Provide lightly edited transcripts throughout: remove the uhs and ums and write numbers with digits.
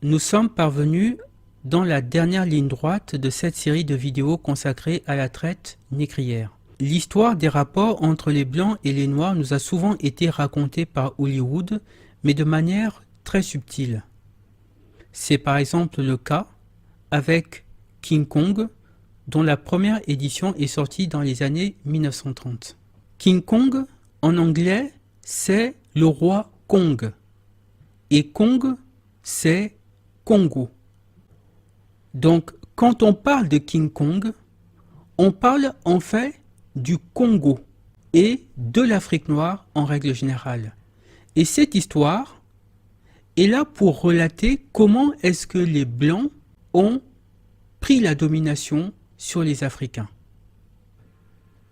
Nous sommes parvenus dans la dernière ligne droite de cette série de vidéos consacrée à la traite négrière. L'histoire des rapports entre les Blancs et les Noirs nous a souvent été racontée par Hollywood, mais de manière très subtile. C'est par exemple le cas avec King Kong, dont la première édition est sortie dans les années 1930. King Kong, en anglais, c'est le roi Kong, et Kong, c'est Congo. Donc, quand on parle de King Kong, on parle en fait du Congo et de l'Afrique noire en règle générale. Et cette histoire est là pour relater comment est-ce que les Blancs ont pris la domination sur les Africains.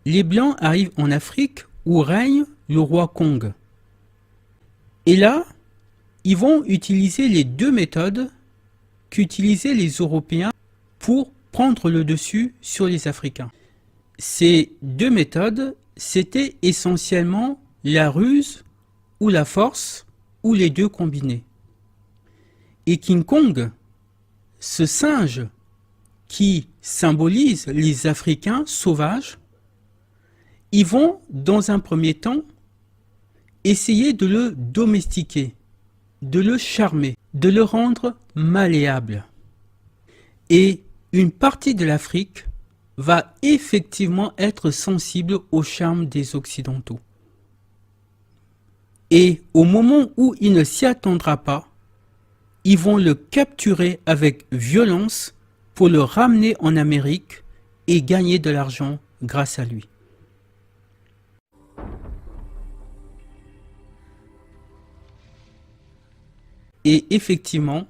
Les Blancs arrivent en Afrique où règne le roi Kong. Et là, ils vont utiliser les deux méthodes qu'utilisaient les Européens pour prendre le dessus sur les Africains. Ces deux méthodes, c'était essentiellement la ruse ou la force, ou les deux combinés. Et King Kong, ce singe qui symbolise les Africains sauvages, ils vont, dans un premier temps, essayer de le domestiquer, de le charmer, de le rendre malléable. Et une partie de l'Afrique va effectivement être sensible au charme des Occidentaux. Et au moment où il ne s'y attendra pas, ils vont le capturer avec violence pour le ramener en Amérique et gagner de l'argent grâce à lui. Et effectivement,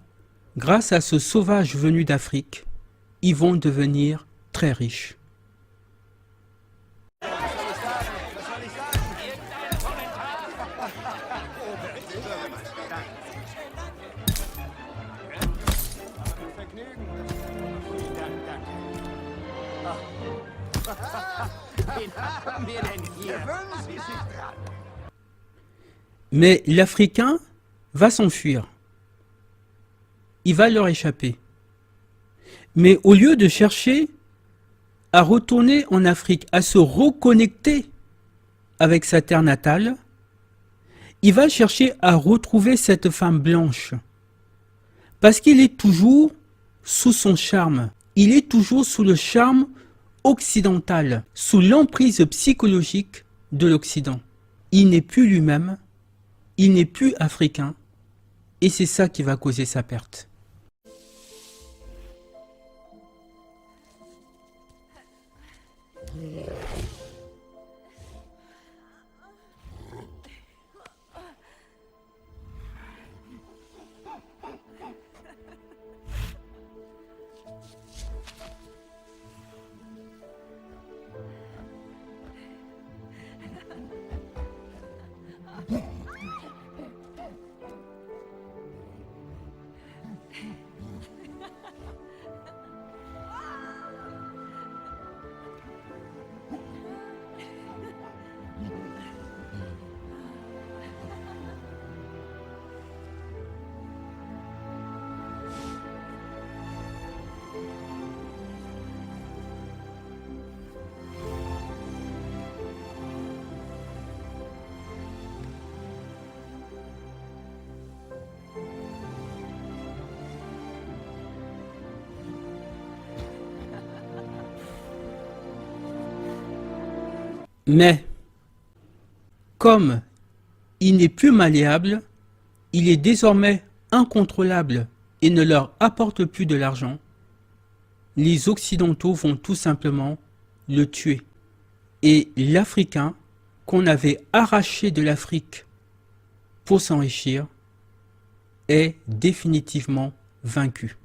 grâce à ce sauvage venu d'Afrique, ils vont devenir très riches. Mais l'Africain va s'enfuir. Il va leur échapper. Mais au lieu de chercher à retourner en Afrique, à se reconnecter avec sa terre natale, il va chercher à retrouver cette femme blanche. Parce qu'il est toujours sous son charme. Il est toujours sous le charme occidental, sous l'emprise psychologique de l'Occident. Il n'est plus lui-même, il n'est plus africain, et c'est ça qui va causer sa perte. Mais, comme il n'est plus malléable, il est désormais incontrôlable et ne leur apporte plus de l'argent, les Occidentaux vont tout simplement le tuer. Et l'Africain, qu'on avait arraché de l'Afrique pour s'enrichir, est définitivement vaincu.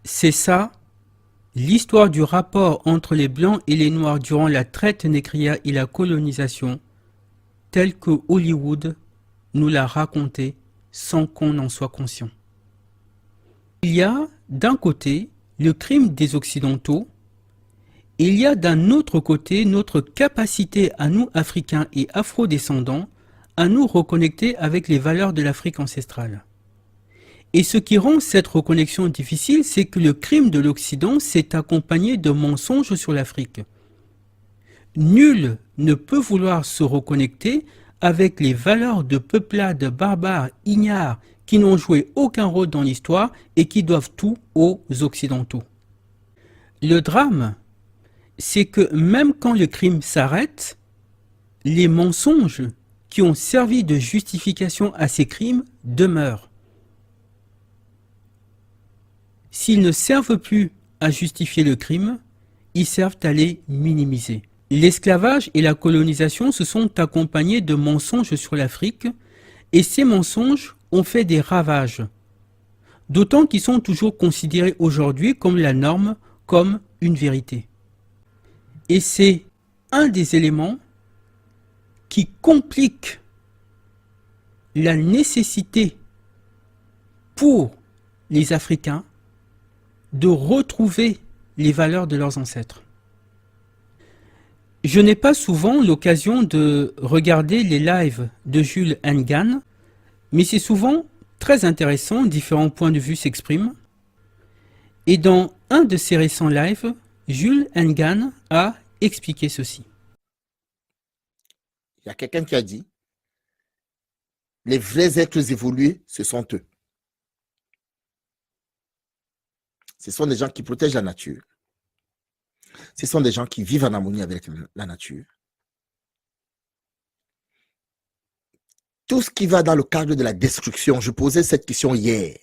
C'est ça, l'histoire du rapport entre les Blancs et les Noirs durant la traite négrière et la colonisation tel que Hollywood nous l'a raconté sans qu'on en soit conscient. Il y a d'un côté le crime des Occidentaux, et il y a d'un autre côté notre capacité à nous Africains et Afro-descendants à nous reconnecter avec les valeurs de l'Afrique ancestrale. Et ce qui rend cette reconnexion difficile, c'est que le crime de l'Occident s'est accompagné de mensonges sur l'Afrique. Nul ne peut vouloir se reconnecter avec les valeurs de peuplades barbares, ignares, qui n'ont joué aucun rôle dans l'histoire et qui doivent tout aux Occidentaux. Le drame, c'est que même quand le crime s'arrête, les mensonges qui ont servi de justification à ces crimes demeurent. S'ils ne servent plus à justifier le crime, ils servent à les minimiser. L'esclavage et la colonisation se sont accompagnés de mensonges sur l'Afrique, et ces mensonges ont fait des ravages, d'autant qu'ils sont toujours considérés aujourd'hui comme la norme, comme une vérité. Et c'est un des éléments qui complique la nécessité pour les Africains de retrouver les valeurs de leurs ancêtres. Je n'ai pas souvent l'occasion de regarder les lives de Jules Engan, mais c'est souvent très intéressant, différents points de vue s'expriment. Et dans un de ses récents lives, Jules Engan a expliqué ceci. Il y a quelqu'un qui a dit, les vrais êtres évolués, ce sont eux. Ce sont des gens qui protègent la nature. Ce sont des gens qui vivent en harmonie avec la nature. Tout ce qui va dans le cadre de la destruction, je posais cette question hier.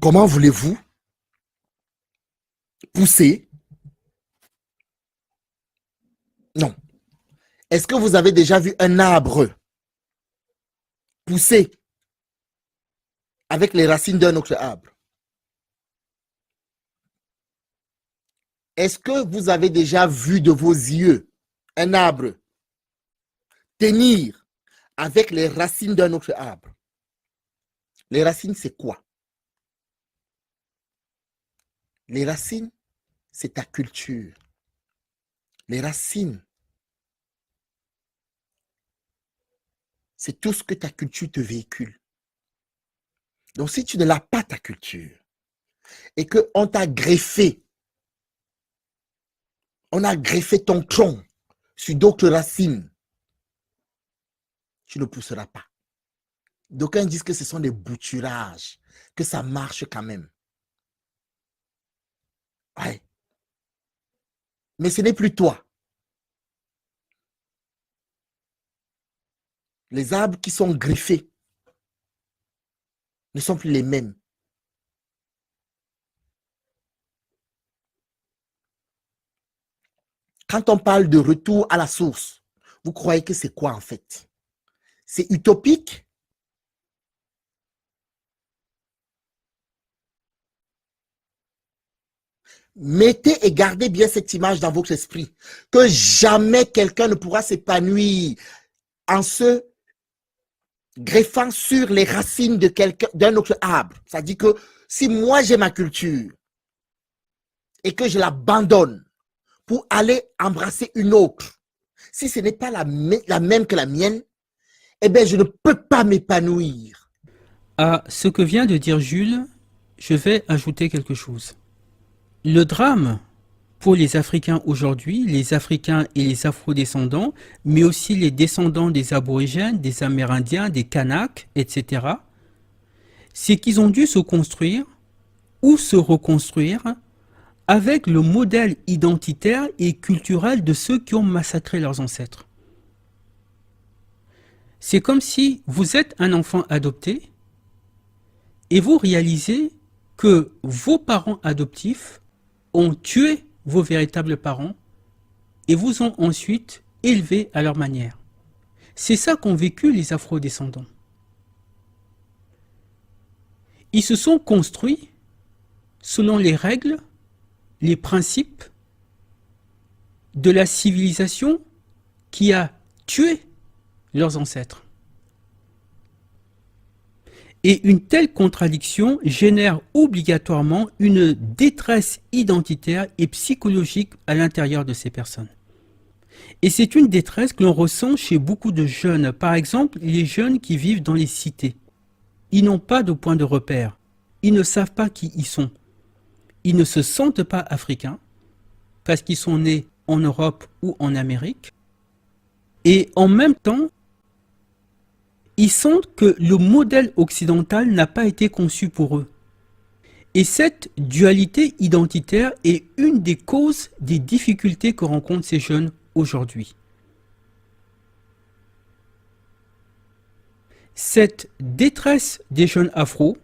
Comment voulez-vous pousser? Non. Est-ce que vous avez déjà vu un arbre pousser avec les racines d'un autre arbre? Est-ce que vous avez déjà vu de vos yeux un arbre tenir avec les racines d'un autre arbre? Les racines, c'est quoi? Les racines, c'est ta culture. Les racines, c'est tout ce que ta culture te véhicule. Donc, si tu ne l'as pas, ta culture, et qu'on t'a greffé, on a greffé ton tronc sur d'autres racines, tu ne pousseras pas. D'aucuns disent que ce sont des bouturages, que ça marche quand même. Ouais. Mais ce n'est plus toi. Les arbres qui sont griffés ne sont plus les mêmes. Quand on parle de retour à la source, vous croyez que c'est quoi en fait? C'est utopique? Mettez et gardez bien cette image dans votre esprit, que jamais quelqu'un ne pourra s'épanouir en se greffant sur les racines de d'un autre arbre. Ça dit que si moi j'ai ma culture et que je l'abandonne pour aller embrasser une autre, si ce n'est pas la même que la mienne, eh bien je ne peux pas m'épanouir. À ce que vient de dire Jules, je vais ajouter quelque chose. Le drame pour les Africains aujourd'hui, les Africains et les Afro-descendants, mais aussi les descendants des Aborigènes, des Amérindiens, des Kanaks, etc., c'est qu'ils ont dû se construire ou se reconstruire avec le modèle identitaire et culturel de ceux qui ont massacré leurs ancêtres. C'est comme si vous êtes un enfant adopté et vous réalisez que vos parents adoptifs ont tué vos véritables parents et vous ont ensuite élevé à leur manière. C'est ça qu'ont vécu les Afro-descendants. Ils se sont construits selon les règles, les principes de la civilisation qui a tué leurs ancêtres. Et une telle contradiction génère obligatoirement une détresse identitaire et psychologique à l'intérieur de ces personnes. Et c'est une détresse que l'on ressent chez beaucoup de jeunes. Par exemple, les jeunes qui vivent dans les cités. Ils n'ont pas de point de repère. Ils ne savent pas qui ils sont. Ils ne se sentent pas africains parce qu'ils sont nés en Europe ou en Amérique. Et en même temps, ils sentent que le modèle occidental n'a pas été conçu pour eux. Et cette dualité identitaire est une des causes des difficultés que rencontrent ces jeunes aujourd'hui. Cette détresse des jeunes afro,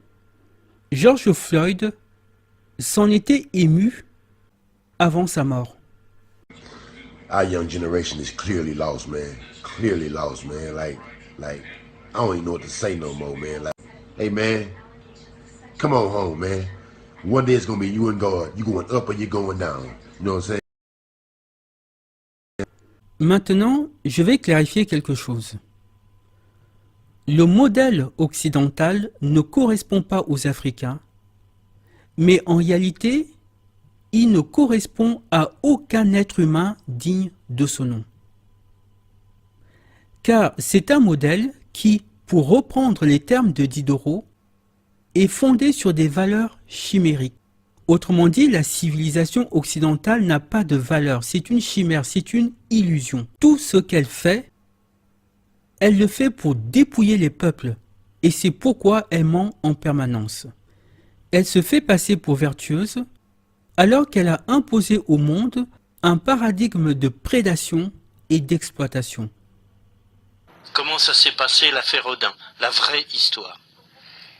George Floyd s'en était ému avant sa mort. Our young generation is clearly lost, man. Clearly lost, man. Like, I don't even know what to say no more, man. Like, hey, man, come on home, man. One day it's gonna be you and God. You going up or you going down. You know what I'm saying? Maintenant, je vais clarifier quelque chose. Le modèle occidental ne correspond pas aux Africains, mais en réalité, il ne correspond à aucun être humain digne de ce nom. Car c'est un modèle qui, pour reprendre les termes de Diderot, est fondé sur des valeurs chimériques. Autrement dit, la civilisation occidentale n'a pas de valeur, c'est une chimère, c'est une illusion. Tout ce qu'elle fait, elle le fait pour dépouiller les peuples, et c'est pourquoi elle ment en permanence. Elle se fait passer pour vertueuse, alors qu'elle a imposé au monde un paradigme de prédation et d'exploitation. Comment ça s'est passé l'affaire Odin, la vraie histoire?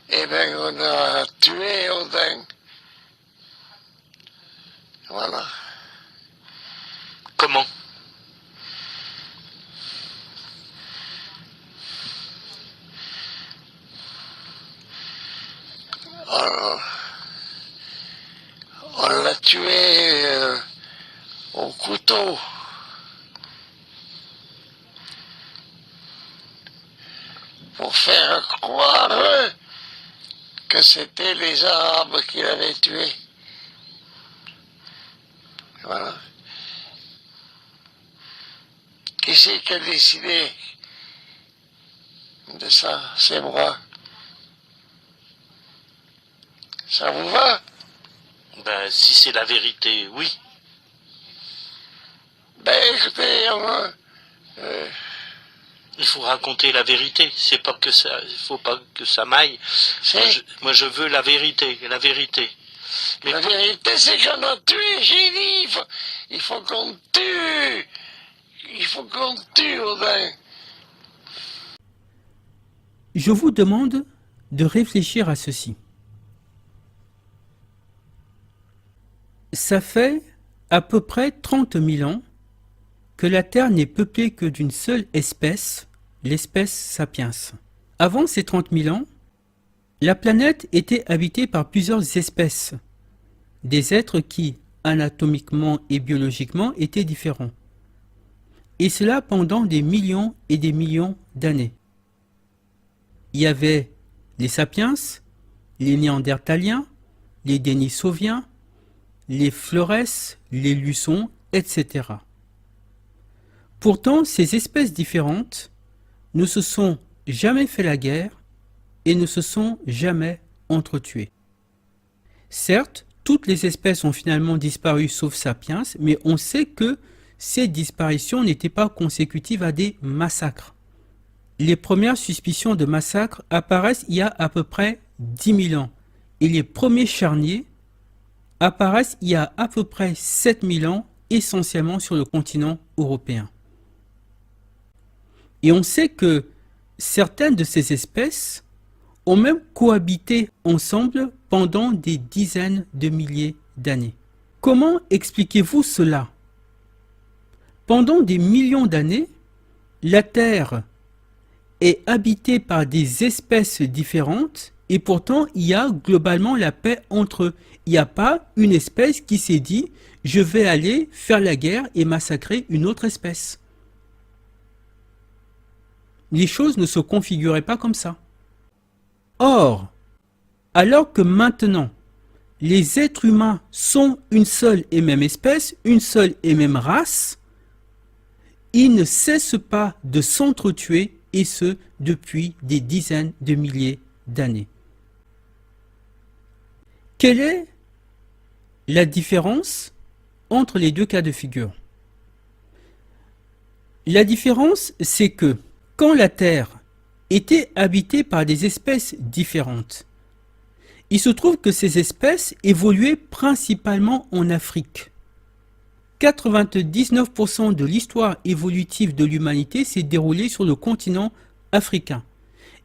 Eh bien, on a tué Odin. Voilà. Comment? On l'a tué au couteau. Pour faire croire que c'était les Arabes qui l'avaient tué. Voilà. Qui c'est qui a décidé de ça? C'est moi. Ça vous va? Ben, si c'est la vérité, oui. Ben écoutez, Il faut raconter la vérité. C'est pas que ça, il faut pas que ça m'aille. Moi, je veux la vérité, la vérité. Mais la vérité, c'est qu'on a tué, j'ai dit, il faut qu'on tue. Il faut qu'on tue, Odin. Je vous demande de réfléchir à ceci. Ça fait à peu près 30 000 ans que la Terre n'est peuplée que d'une seule espèce, l'espèce sapiens. Avant ces 30 000 ans, la planète était habitée par plusieurs espèces, des êtres qui, anatomiquement et biologiquement, étaient différents. Et cela pendant des millions et des millions d'années. Il y avait les sapiens, les néandertaliens, les dénisoviens, les Flores, les Luçons, etc. Pourtant, ces espèces différentes ne se sont jamais fait la guerre et ne se sont jamais entretuées. Certes, toutes les espèces ont finalement disparu sauf Sapiens, mais on sait que ces disparitions n'étaient pas consécutives à des massacres. Les premières suspicions de massacres apparaissent il y a à peu près 10 000 ans et les premiers charniers apparaissent il y a à peu près 7 000 ans, essentiellement sur le continent européen. Et on sait que certaines de ces espèces ont même cohabité ensemble pendant des dizaines de milliers d'années. Comment expliquez-vous cela? Pendant des millions d'années, la Terre est habitée par des espèces différentes et pourtant il y a globalement la paix entre eux. Il n'y a pas une espèce qui s'est dit « je vais aller faire la guerre et massacrer une autre espèce ». les choses ne se configuraient pas comme ça. Or, alors que maintenant, les êtres humains sont une seule et même espèce, une seule et même race, ils ne cessent pas de s'entretuer, et ce, depuis des dizaines de milliers d'années. Quelle est la différence entre les deux cas de figure? La différence, c'est que quand la Terre était habitée par des espèces différentes, il se trouve que ces espèces évoluaient principalement en Afrique. 99% de l'histoire évolutive de l'humanité s'est déroulée sur le continent africain.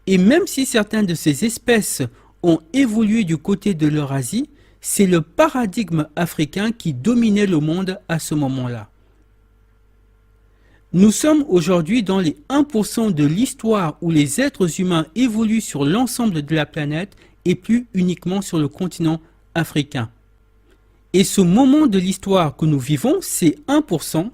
Et même si certaines de ces espèces ont évolué du côté de l'Eurasie, c'est le paradigme africain qui dominait le monde à ce moment-là. Nous sommes aujourd'hui dans les 1% de l'histoire où les êtres humains évoluent sur l'ensemble de la planète et plus uniquement sur le continent africain. Et ce moment de l'histoire que nous vivons, ces 1%,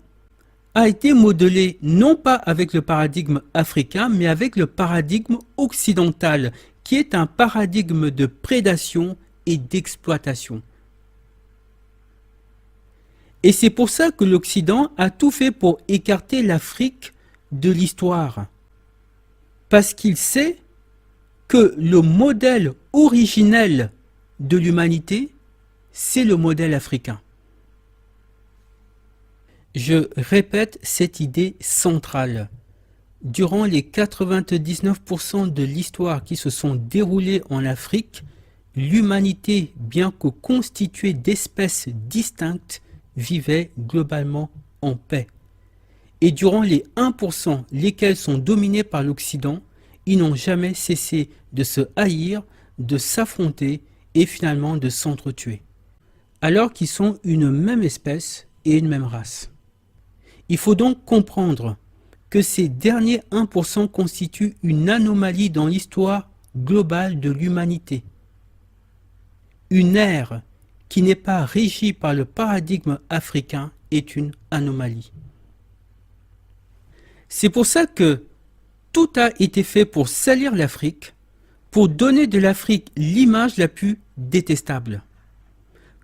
a été modelé non pas avec le paradigme africain, mais avec le paradigme occidental, qui est un paradigme de prédation et d'exploitation. Et c'est pour ça que l'Occident a tout fait pour écarter l'Afrique de l'histoire. Parce qu'il sait que le modèle originel de l'humanité, c'est le modèle africain. Je répète cette idée centrale. Durant les 99% de l'histoire qui se sont déroulées en Afrique, l'humanité, bien que constituée d'espèces distinctes, vivait globalement en paix. Et durant les 1%, lesquels sont dominés par l'Occident, ils n'ont jamais cessé de se haïr, de s'affronter et finalement de s'entretuer. Alors qu'ils sont une même espèce et une même race. Il faut donc comprendre que ces derniers 1% constituent une anomalie dans l'histoire globale de l'humanité. Une ère qui n'est pas régie par le paradigme africain est une anomalie. C'est pour ça que tout a été fait pour salir l'Afrique, pour donner de l'Afrique l'image la plus détestable.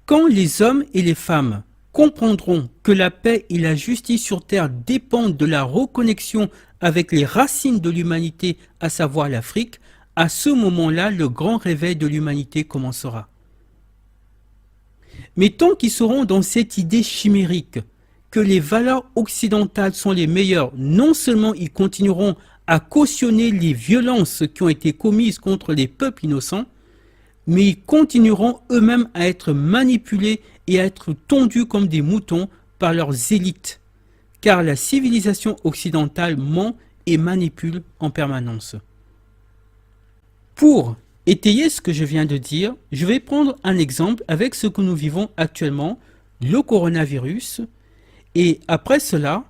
Quand les hommes et les femmes comprendront que la paix et la justice sur terre dépendent de la reconnexion avec les racines de l'humanité, à savoir l'Afrique, à ce moment-là, le grand réveil de l'humanité commencera. Mais tant qu'ils seront dans cette idée chimérique que les valeurs occidentales sont les meilleures, non seulement ils continueront à cautionner les violences qui ont été commises contre les peuples innocents, mais ils continueront eux-mêmes à être manipulés et à être tondus comme des moutons par leurs élites, car la civilisation occidentale ment et manipule en permanence. Pour étayer ce que je viens de dire, je vais prendre un exemple avec ce que nous vivons actuellement, le coronavirus, et après cela,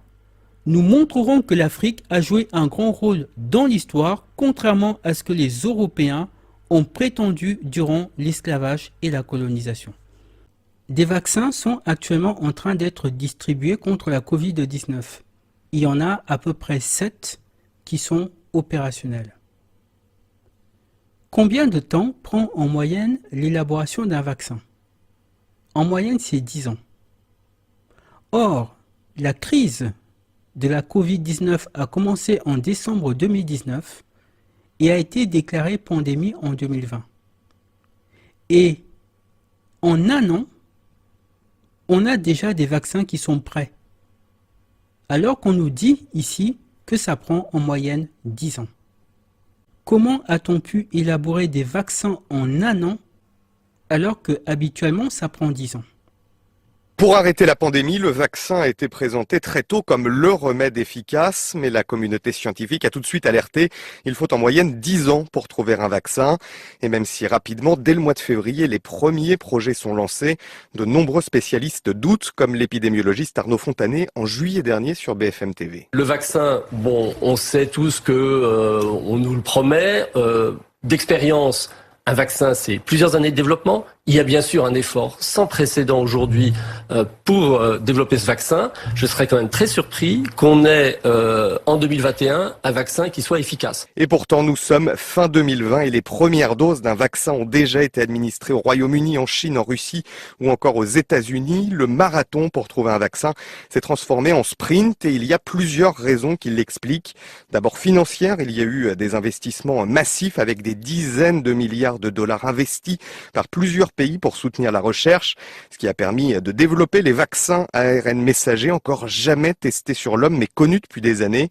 nous montrerons que l'Afrique a joué un grand rôle dans l'histoire, contrairement à ce que les Européens ont prétendu durant l'esclavage et la colonisation. Des vaccins sont actuellement en train d'être distribués contre la Covid-19. Il y en a à peu près 7 qui sont opérationnels. Combien de temps prend en moyenne l'élaboration d'un vaccin? En moyenne, c'est 10 ans. Or, la crise de la Covid-19 a commencé en décembre 2019 et a été déclarée pandémie en 2020. Et en un an, on a déjà des vaccins qui sont prêts. Alors qu'on nous dit ici que ça prend en moyenne 10 ans. Comment a-t-on pu élaborer des vaccins en un an alors que habituellement ça prend 10 ans? Pour arrêter la pandémie, le vaccin a été présenté très tôt comme le remède efficace, mais la communauté scientifique a tout de suite alerté. Il faut en moyenne 10 ans pour trouver un vaccin. Et même si rapidement, dès le mois de février, les premiers projets sont lancés, de nombreux spécialistes doutent, comme l'épidémiologiste Arnaud Fontanet en juillet dernier sur BFM TV. Le vaccin, bon, on sait tous que on nous le promet. D'expérience, un vaccin, c'est plusieurs années de développement. Il y a bien sûr un effort sans précédent aujourd'hui pour développer ce vaccin. Je serais quand même très surpris qu'on ait en 2021 un vaccin qui soit efficace. Et pourtant, nous sommes fin 2020 et les premières doses d'un vaccin ont déjà été administrées au Royaume-Uni, en Chine, en Russie ou encore aux États-Unis. Le marathon pour trouver un vaccin s'est transformé en sprint et il y a plusieurs raisons qui l'expliquent. D'abord financière, il y a eu des investissements massifs avec des dizaines de milliards de dollars investis par plusieurs pays pour soutenir la recherche, ce qui a permis de développer les vaccins ARN messagers encore jamais testés sur l'homme mais connus depuis des années.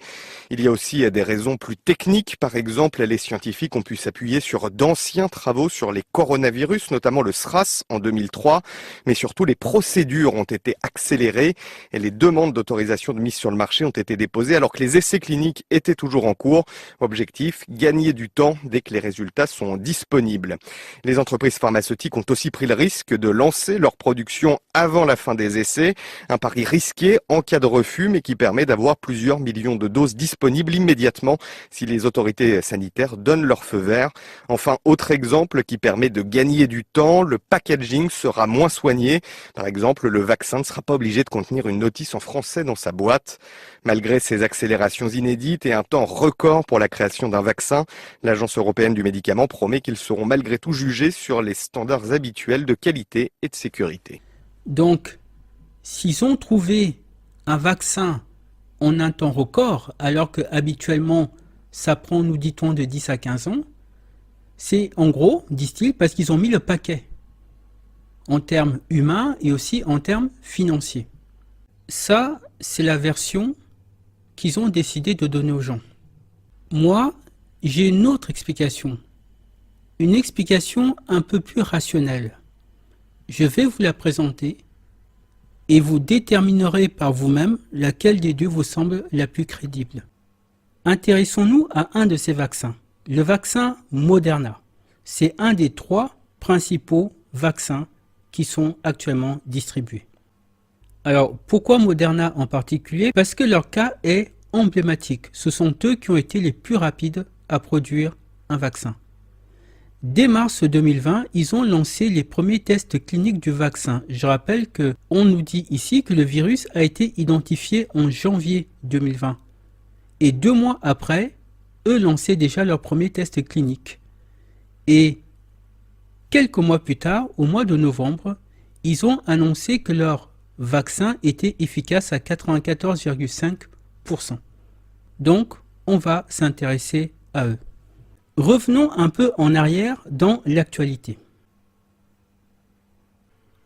Il y a aussi des raisons plus techniques. Par exemple, les scientifiques ont pu s'appuyer sur d'anciens travaux sur les coronavirus, notamment le SRAS en 2003, mais surtout les procédures ont été accélérées et les demandes d'autorisation de mise sur le marché ont été déposées alors que les essais cliniques étaient toujours en cours. Objectif, gagner du temps dès que les résultats sont disponibles. Les entreprises pharmaceutiques ont aussi pris le risque de lancer leur production avant la fin des essais. Un pari risqué en cas de refus, mais qui permet d'avoir plusieurs millions de doses disponibles immédiatement si les autorités sanitaires donnent leur feu vert. Enfin, autre exemple qui permet de gagner du temps, le packaging sera moins soigné. Par exemple, le vaccin ne sera pas obligé de contenir une notice en français dans sa boîte. Malgré ces accélérations inédites et un temps record pour la création d'un vaccin, l'Agence européenne du médicament promet qu'ils seront malgré tout jugés sur les standards habituels de qualité et de sécurité. Donc, s'ils ont trouvé un vaccin en un temps record, alors que habituellement ça prend, nous dit-on, de 10 à 15 ans, c'est en gros, disent-ils, parce qu'ils ont mis le paquet en termes humains et aussi en termes financiers. Ça, c'est la version qu'ils ont décidé de donner aux gens. Moi, j'ai une autre explication. Une explication un peu plus rationnelle. Je vais vous la présenter et vous déterminerez par vous-même laquelle des deux vous semble la plus crédible. Intéressons-nous à un de ces vaccins, le vaccin Moderna. C'est un des 3 principaux vaccins qui sont actuellement distribués. Alors, pourquoi Moderna en particulier? Parce que leur cas est emblématique. Ce sont eux qui ont été les plus rapides à produire un vaccin. Dès mars 2020, ils ont lancé les premiers tests cliniques du vaccin. Je rappelle qu'on nous dit ici que le virus a été identifié en janvier 2020. Et 2 mois après, eux lançaient déjà leurs premiers tests cliniques. Et quelques mois plus tard, au mois de novembre, ils ont annoncé que leur vaccin était efficace à 94,5%. Donc, on va s'intéresser à eux. Revenons un peu en arrière dans l'actualité.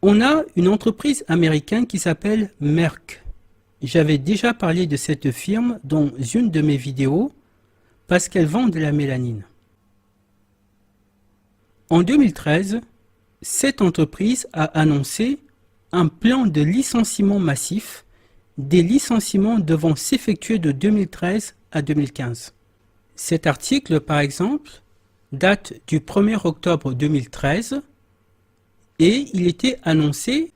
On a une entreprise américaine qui s'appelle Merck. J'avais déjà parlé de cette firme dans une de mes vidéos parce qu'elle vend de la mélanine. En 2013, cette entreprise a annoncé un plan de licenciement massif, des licenciements devant s'effectuer de 2013 à 2015. Cet article, par exemple, date du 1er octobre 2013 et il était annoncé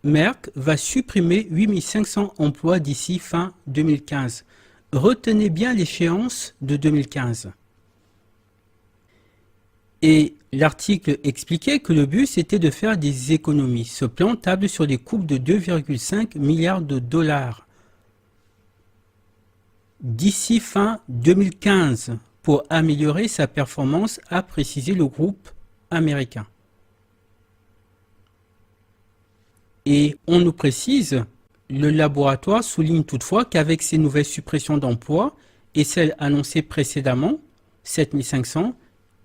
Merck va supprimer 8500 emplois d'ici fin 2015. Retenez bien l'échéance de 2015. Et l'article expliquait que le but c'était de faire des économies. Ce plan table sur des coupes de 2,5 milliards de dollars d'ici fin 2015 pour améliorer sa performance, a précisé le groupe américain. Et on nous précise, le laboratoire souligne toutefois qu'avec ces nouvelles suppressions d'emplois et celles annoncées précédemment, 7500,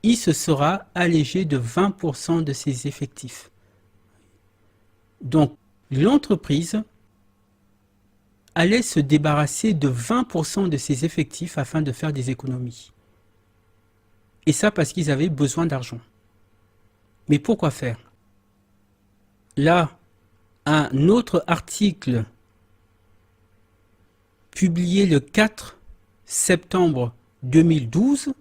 il se sera allégé de 20% de ses effectifs. Donc, l'entreprise allait se débarrasser de 20% de ses effectifs afin de faire des économies. Et ça parce qu'ils avaient besoin d'argent. Mais pourquoi faire? Là, un autre article publié le 4 septembre 2012,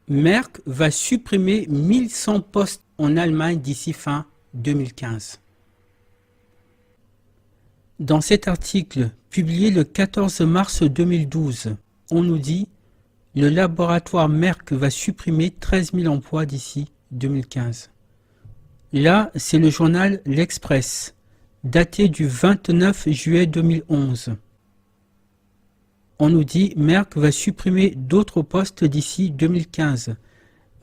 Merck va supprimer 1100 postes en Allemagne d'ici fin 2015. Dans cet article, publié le 14 mars 2012, on nous dit « Le laboratoire Merck va supprimer 13 000 emplois d'ici 2015 ». Là, c'est le journal L'Express, daté du 29 juillet 2011. On nous dit Merck va supprimer d'autres postes d'ici 2015.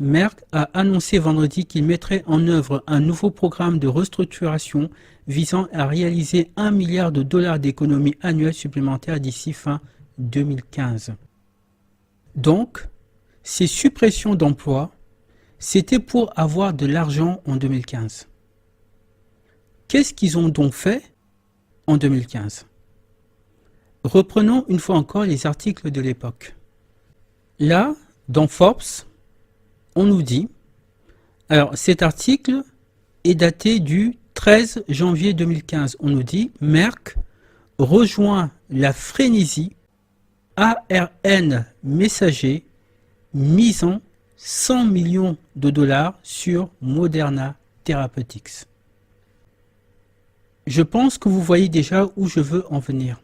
Merck a annoncé vendredi qu'il mettrait en œuvre un nouveau programme de restructuration visant à réaliser 1 milliard de dollars d'économies annuelles supplémentaires d'ici fin 2015. Donc, ces suppressions d'emplois, c'était pour avoir de l'argent en 2015. Qu'est-ce qu'ils ont donc fait en 2015? Reprenons une fois encore les articles de l'époque. Là, dans Forbes, on nous dit, alors cet article est daté du 13 janvier 2015, on nous dit Merck rejoint la frénésie ARN messager misant 100 millions de dollars sur Moderna Therapeutics. Je pense que vous voyez déjà où je veux en venir.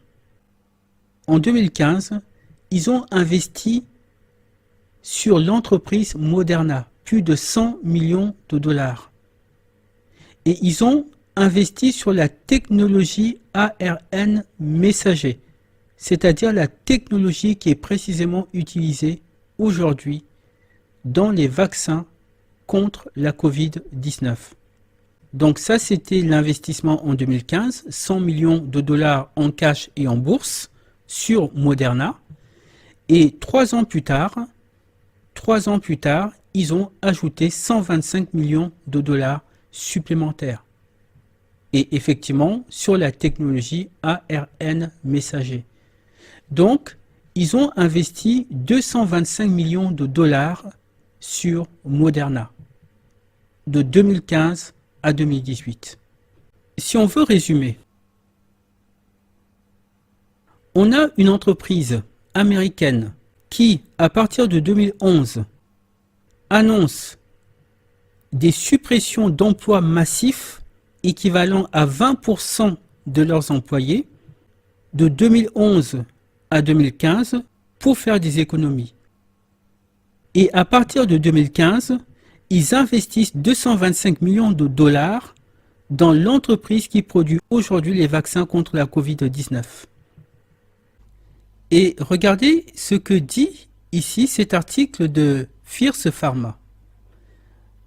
En 2015, ils ont investi sur l'entreprise Moderna, plus de 100 millions de dollars. Et ils ont investi sur la technologie ARN messager, c'est-à-dire la technologie qui est précisément utilisée aujourd'hui dans les vaccins contre la Covid-19. Donc ça, c'était l'investissement en 2015, 100 millions de dollars en cash et en bourse sur Moderna. Et 3 ans plus tard, ils ont ajouté 125 millions de dollars supplémentaires. Et effectivement, sur la technologie ARN messager. Donc, ils ont investi 225 millions de dollars sur Moderna, de 2015 à 2018. Si on veut résumer, on a une entreprise américaine qui, à partir de 2011, annonce des suppressions d'emplois massifs équivalent à 20% de leurs employés de 2011 à 2015 pour faire des économies. Et à partir de 2015, ils investissent 225 millions de dollars dans l'entreprise qui produit aujourd'hui les vaccins contre la Covid-19. Et regardez ce que dit ici cet article de Fierce Pharma.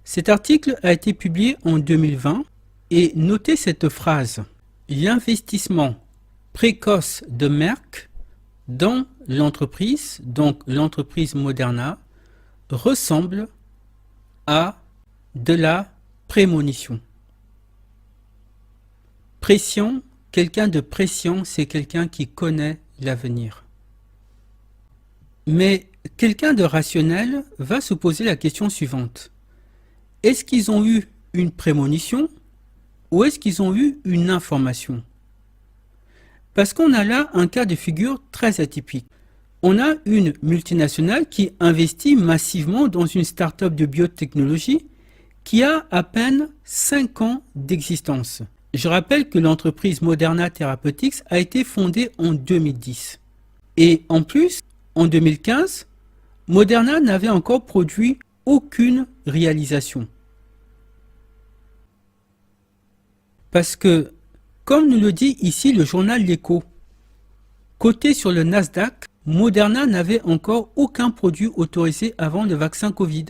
Cet article a été publié en 2020 et notez cette phrase. L'investissement précoce de Merck dans l'entreprise, donc l'entreprise Moderna, ressemble à de la prémonition. Pression, quelqu'un de prescient, c'est quelqu'un qui connaît l'avenir. Mais quelqu'un de rationnel va se poser la question suivante. Est-ce qu'ils ont eu une prémonition ou est-ce qu'ils ont eu une information? Parce qu'on a là un cas de figure très atypique. On a une multinationale qui investit massivement dans une start-up de biotechnologie qui a à peine 5 ans d'existence. Je rappelle que l'entreprise Moderna Therapeutics a été fondée en 2010. Et en plus, en 2015, Moderna n'avait encore produit aucune réalisation. Parce que, comme nous le dit ici le journal L'Écho, coté sur le Nasdaq, Moderna n'avait encore aucun produit autorisé avant le vaccin Covid.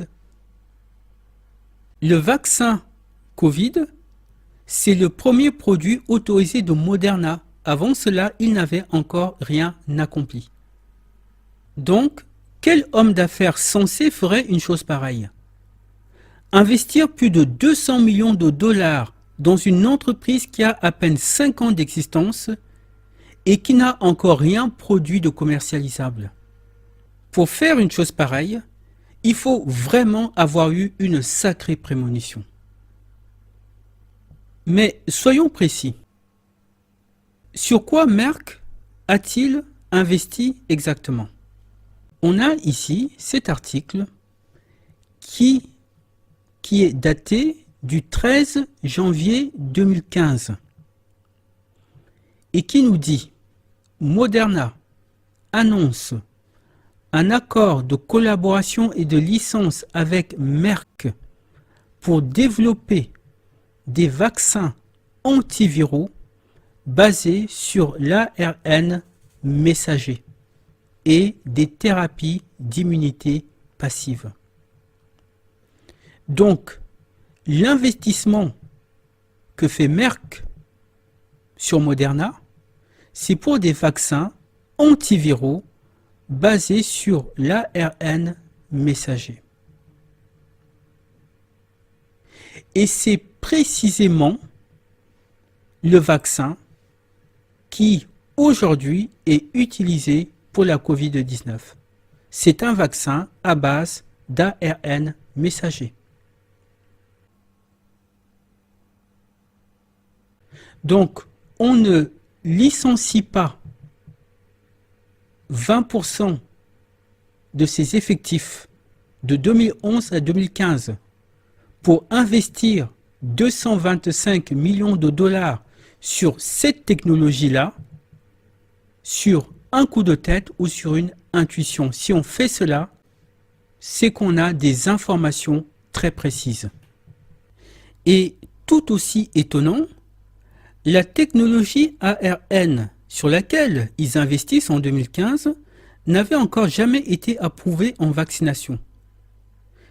Le vaccin Covid, c'est le premier produit autorisé de Moderna. Avant cela, il n'avait encore rien accompli. Donc, quel homme d'affaires sensé ferait une chose pareille? Investir plus de 200 millions de dollars dans une entreprise qui a à peine 5 ans d'existence et qui n'a encore rien produit de commercialisable. Pour faire une chose pareille, il faut vraiment avoir eu une sacrée prémonition. Mais soyons précis. Sur quoi Merck a-t-il investi exactement? On a ici cet article qui est daté du 13 janvier 2015 et qui nous dit Moderna annonce un accord de collaboration et de licence avec Merck pour développer des vaccins antiviraux basés sur l'ARN messager et des thérapies d'immunité passive. Donc, l'investissement que fait Merck sur Moderna, c'est pour des vaccins antiviraux basés sur l'ARN messager. Et c'est précisément le vaccin qui aujourd'hui est utilisé pour la COVID-19. C'est un vaccin à base d'ARN messager. Donc, on ne licencie pas 20% de ses effectifs de 2011 à 2015 pour investir 225 millions de dollars sur cette technologie-là, sur un coup de tête ou sur une intuition. Si on fait cela, c'est qu'on a des informations très précises. Et tout aussi étonnant, la technologie ARN sur laquelle ils investissent en 2015 n'avait encore jamais été approuvée en vaccination.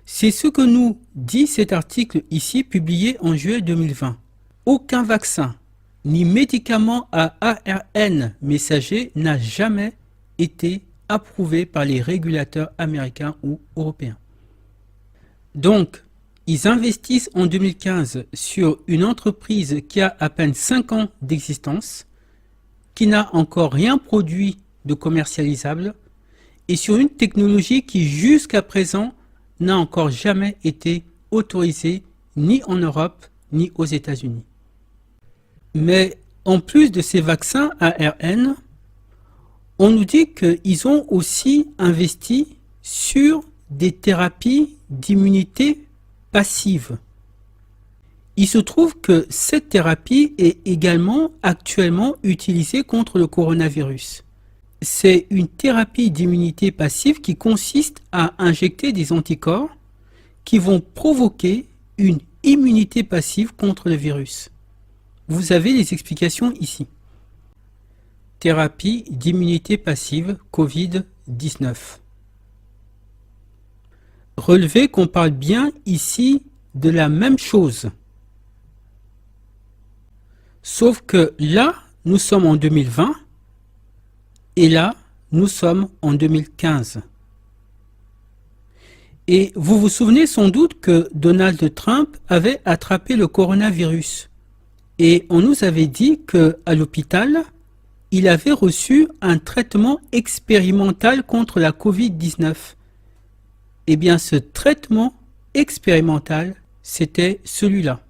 C'est ce que nous dit cet article ici publié en juillet 2020. Aucun vaccin ni médicament à ARN messager n'a jamais été approuvé par les régulateurs américains ou européens. Donc, ils investissent en 2015 sur une entreprise qui a à peine 5 ans d'existence, qui n'a encore rien produit de commercialisable, et sur une technologie qui jusqu'à présent n'a encore jamais été autorisée ni en Europe ni aux États-Unis. Mais en plus de ces vaccins ARN, on nous dit qu'ils ont aussi investi sur des thérapies d'immunité passive. Il se trouve que cette thérapie est également actuellement utilisée contre le coronavirus. C'est une thérapie d'immunité passive qui consiste à injecter des anticorps qui vont provoquer une immunité passive contre le virus. Vous avez les explications ici. Thérapie d'immunité passive COVID-19. Relevez qu'on parle bien ici de la même chose. Sauf que là, nous sommes en 2020 et là, nous sommes en 2015. Et vous vous souvenez sans doute que Donald Trump avait attrapé le coronavirus. Et on nous avait dit qu'à l'hôpital, il avait reçu un traitement expérimental contre la COVID-19. Eh bien, ce traitement expérimental, c'était celui-là.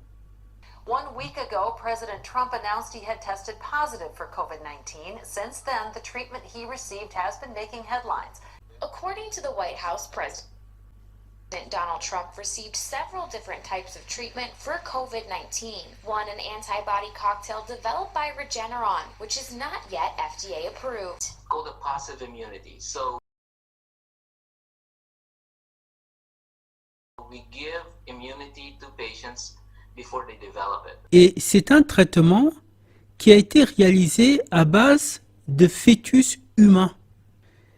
1 week ago, President Trump announced he had tested positive for COVID-19. Since then, the treatment he received has been making headlines. According to the White House, President Donald Trump received several different types of treatment for COVID-19. One, an antibody cocktail developed by Regeneron, which is not yet FDA approved. Called a passive immunity. So we give immunity to patients before they develop it. Et c'est un traitement qui a été réalisé à base de fœtus humains.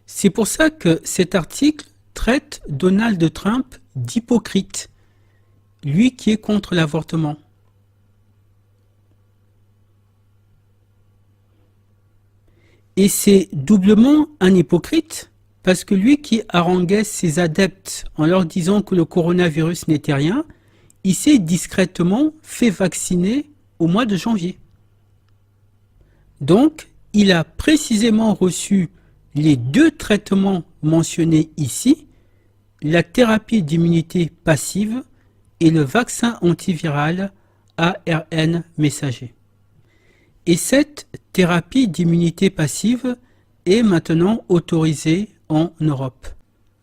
C'est pour ça que cet article traite Donald Trump d'hypocrite, lui qui est contre l'avortement. Et c'est doublement un hypocrite parce que lui qui haranguait ses adeptes en leur disant que le coronavirus n'était rien, il s'est discrètement fait vacciner au mois de janvier. Donc, il a précisément reçu les 2 traitements mentionnés ici, la thérapie d'immunité passive et le vaccin antiviral ARN messager. Et cette thérapie d'immunité passive est maintenant autorisée en Europe.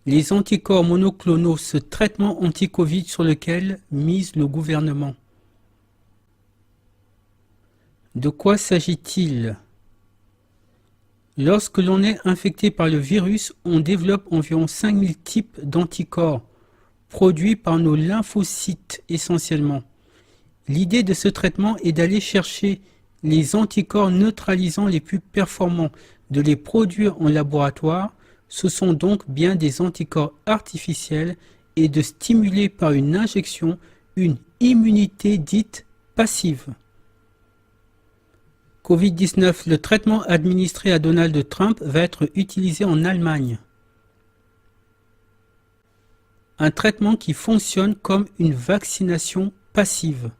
Les anticorps monoclonaux, ce traitement anti-Covid sur lequel mise le gouvernement. De quoi s'agit-il ? Lorsque l'on est infecté par le virus, on développe environ 5000 types d'anticorps produits par nos lymphocytes essentiellement. l'idée de ce traitement est d'aller chercher les anticorps neutralisants les plus performants, de les produire en laboratoire. Ce sont donc bien des anticorps artificiels et de stimuler par une injection une immunité dite passive. Covid-19, le traitement administré à Donald Trump va être utilisé en Allemagne. Un traitement qui fonctionne comme une vaccination passive.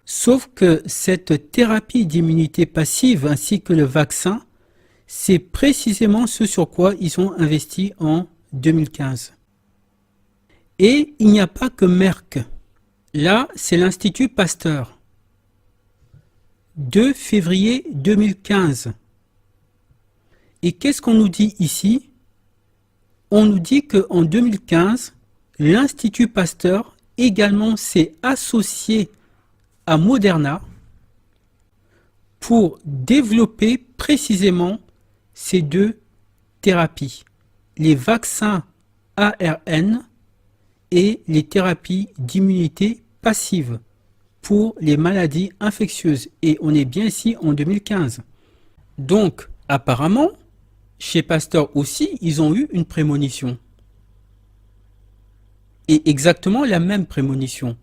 Sauf que cette thérapie d'immunité passive ainsi que le vaccin, c'est précisément ce sur quoi ils ont investi en 2015. Et il n'y a pas que Merck. Là, c'est l'Institut Pasteur. 2 février 2015. Et qu'est-ce qu'on nous dit ici? On nous dit qu'en 2015, l'Institut Pasteur également s'est associé à Moderna pour développer précisément ces deux thérapies, les vaccins ARN et les thérapies d'immunité passive pour les maladies infectieuses. Et on est bien ici en 2015. Donc, apparemment, chez Pasteur aussi, ils ont eu une prémonition. Et exactement la même prémonition.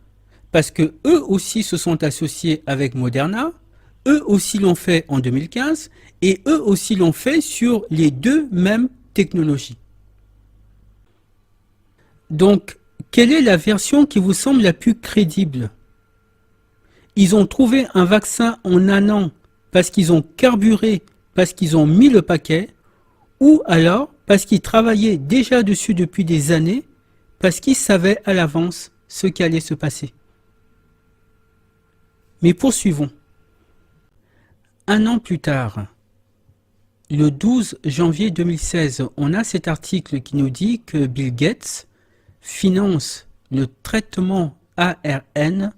Parce que eux aussi se sont associés avec Moderna, eux aussi l'ont fait en 2015, et eux aussi l'ont fait sur les deux mêmes technologies. Donc, quelle est la version qui vous semble la plus crédible? Ils ont trouvé un vaccin en un an parce qu'ils ont carburé, parce qu'ils ont mis le paquet, ou alors parce qu'ils travaillaient déjà dessus depuis des années, parce qu'ils savaient à l'avance ce qui allait se passer. Mais poursuivons. Un an plus tard, le 12 janvier 2016, on a cet article qui nous dit que Bill Gates finance le traitement ARN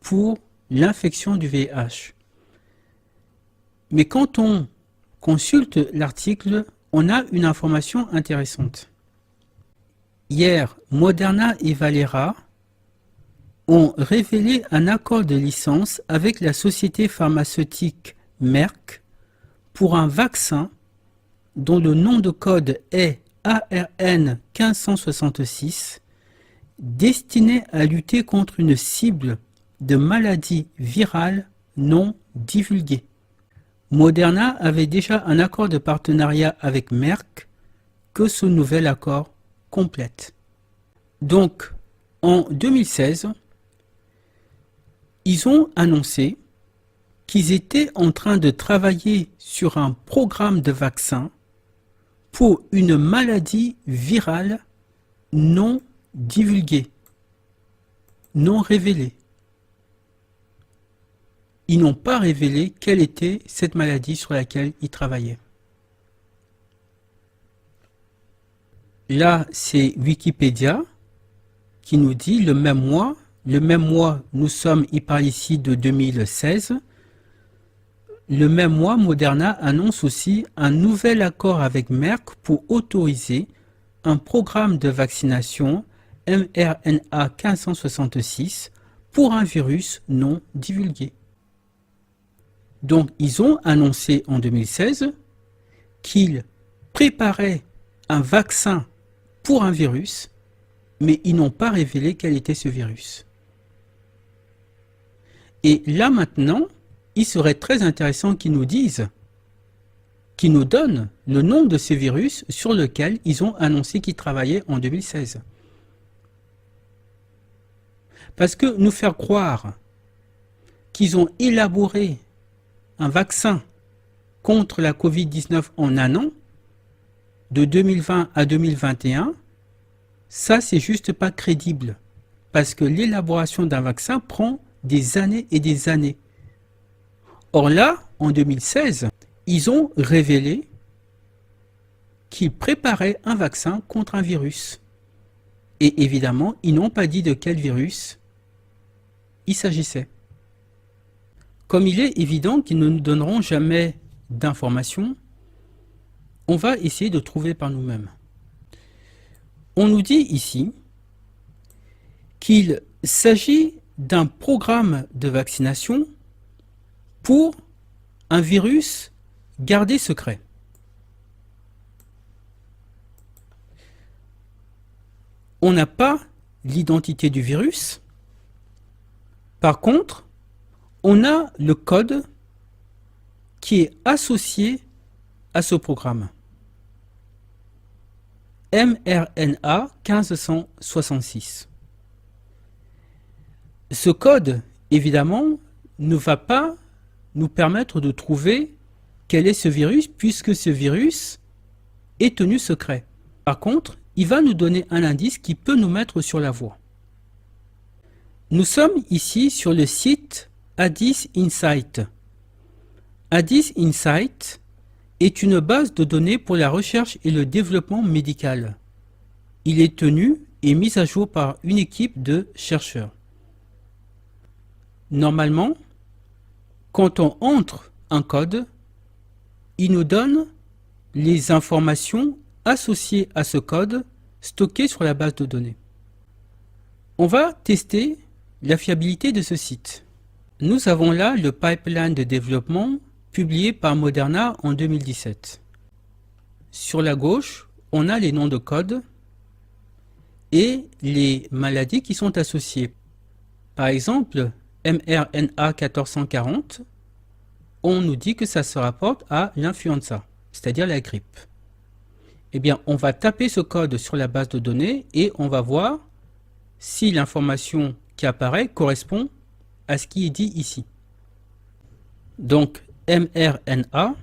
pour l'infection du VIH. Mais quand on consulte l'article, on a une information intéressante. Hier, Moderna et Valera ont révélé un accord de licence avec la société pharmaceutique Merck pour un vaccin dont le nom de code est ARN 1566, destiné à lutter contre une cible de maladies virales non divulguées. Moderna avait déjà un accord de partenariat avec Merck que ce nouvel accord complète. Donc, en 2016, ils ont annoncé qu'ils étaient en train de travailler sur un programme de vaccin pour une maladie virale non divulguée, non révélée. Ils n'ont pas révélé quelle était cette maladie sur laquelle ils travaillaient. Là, c'est Wikipédia qui nous dit le même mois, nous sommes, il parle ici de 2016, le même mois, Moderna annonce aussi un nouvel accord avec Merck pour autoriser un programme de vaccination mRNA 1566 pour un virus non divulgué. Donc, ils ont annoncé en 2016 qu'ils préparaient un vaccin pour un virus, mais ils n'ont pas révélé quel était ce virus. Et là maintenant, il serait très intéressant qu'ils nous disent, qu'ils nous donnent le nom de ce virus sur lequel ils ont annoncé qu'ils travaillaient en 2016. Parce que nous faire croire qu'ils ont élaboré un vaccin contre la Covid-19 en un an, de 2020 à 2021, ça c'est juste pas crédible. Parce que l'élaboration d'un vaccin prend des années et des années. Or là, en 2016, ils ont révélé qu'ils préparaient un vaccin contre un virus. Et évidemment, ils n'ont pas dit de quel virus il s'agissait. Comme il est évident qu'ils ne nous donneront jamais d'informations, on va essayer de trouver par nous-mêmes. On nous dit ici qu'il s'agit d'un programme de vaccination pour un virus gardé secret. On n'a pas l'identité du virus. Par contre, on a le code qui est associé à ce programme. mRNA 1566. Ce code, évidemment, ne va pas nous permettre de trouver quel est ce virus, puisque ce virus est tenu secret. Par contre, il va nous donner un indice qui peut nous mettre sur la voie. Nous sommes ici sur le site Addis Insight. Addis Insight est une base de données pour la recherche et le développement médical. Il est tenu et mis à jour par une équipe de chercheurs. Normalement, quand on entre un code, il nous donne les informations associées à ce code stockées sur la base de données. On va tester la fiabilité de ce site. Nous avons là le pipeline de développement publié par Moderna en 2017. Sur la gauche, on a les noms de code et les maladies qui sont associées. Par exemple, mRNA 1440, on nous dit que ça se rapporte à l'influenza, c'est-à-dire la grippe. Eh bien, on va taper ce code sur la base de données et on va voir si l'information qui apparaît correspond à ce qui est dit ici. Donc, mRNA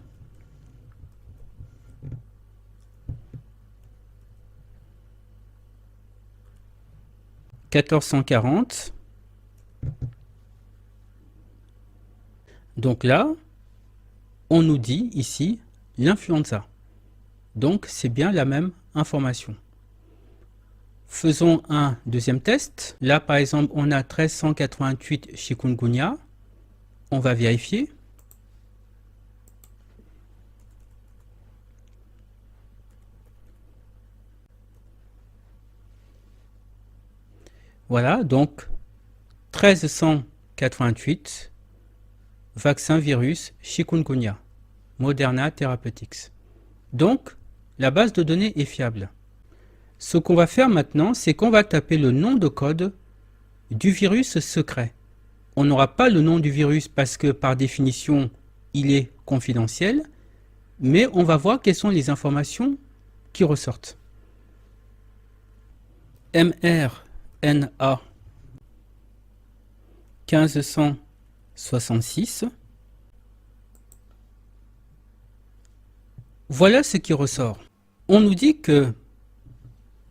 « 1440 ». Donc là, on nous dit ici l'influenza. Donc, c'est bien la même information. Faisons un deuxième test. Là, par exemple, on a 1388 chikungunya. On va vérifier. Voilà, donc 1388 vaccin virus chikungunya, Moderna Therapeutics. Donc, la base de données est fiable. Ce qu'on va faire maintenant, c'est qu'on va taper le nom de code du virus secret. On n'aura pas le nom du virus parce que par définition, il est confidentiel, mais on va voir quelles sont les informations qui ressortent. mRNA 1566. Voilà ce qui ressort. On nous dit que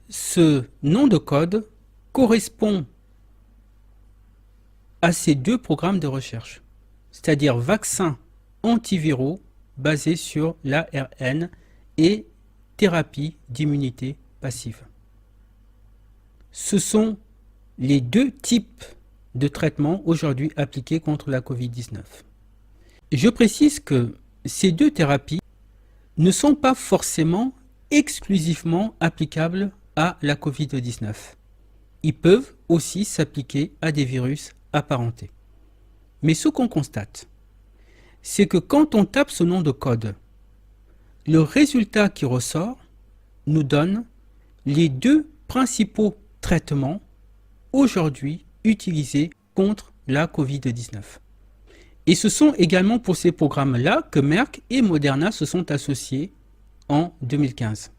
ce nom de code correspond à ces deux programmes de recherche, c'est-à-dire vaccins antiviraux basés sur l'ARN et thérapie d'immunité passive. Ce sont les deux types de traitements aujourd'hui appliqués contre la Covid-19. Je précise que ces deux thérapies ne sont pas forcément exclusivement applicables à la Covid-19. Ils peuvent aussi s'appliquer à des virus apparentés. Mais ce qu'on constate, c'est que quand on tape ce nom de code, le résultat qui ressort nous donne les deux principaux traitements aujourd'hui utilisés contre la Covid-19. Et ce sont également pour ces programmes-là que Merck et Moderna se sont associés en 2015.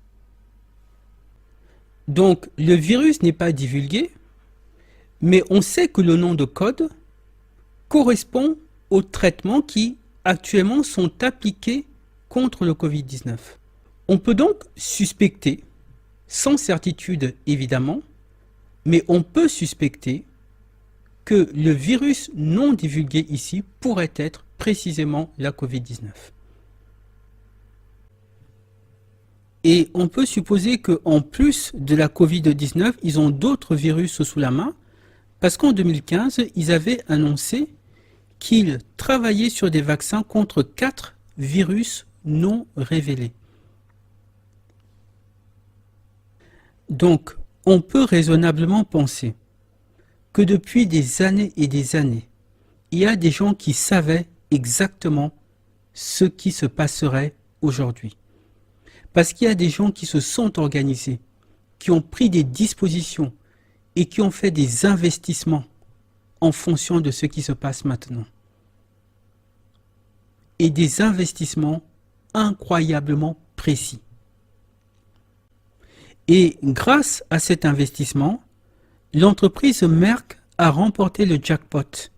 Donc, le virus n'est pas divulgué, mais on sait que le nom de code correspond aux traitements qui actuellement sont appliqués contre le Covid-19. On peut donc suspecter, sans certitude évidemment, mais on peut suspecter que le virus non divulgué ici pourrait être précisément la Covid-19. Et on peut supposer qu'en plus de la Covid-19, ils ont d'autres virus sous la main, parce qu'en 2015, ils avaient annoncé qu'ils travaillaient sur des vaccins contre 4 virus non révélés. Donc, on peut raisonnablement penser que depuis des années et des années, il y a des gens qui savaient exactement ce qui se passerait aujourd'hui. Parce qu'il y a des gens qui se sont organisés, qui ont pris des dispositions et qui ont fait des investissements en fonction de ce qui se passe maintenant. Et des investissements incroyablement précis. Et grâce à cet investissement, l'entreprise Merck a remporté le jackpot,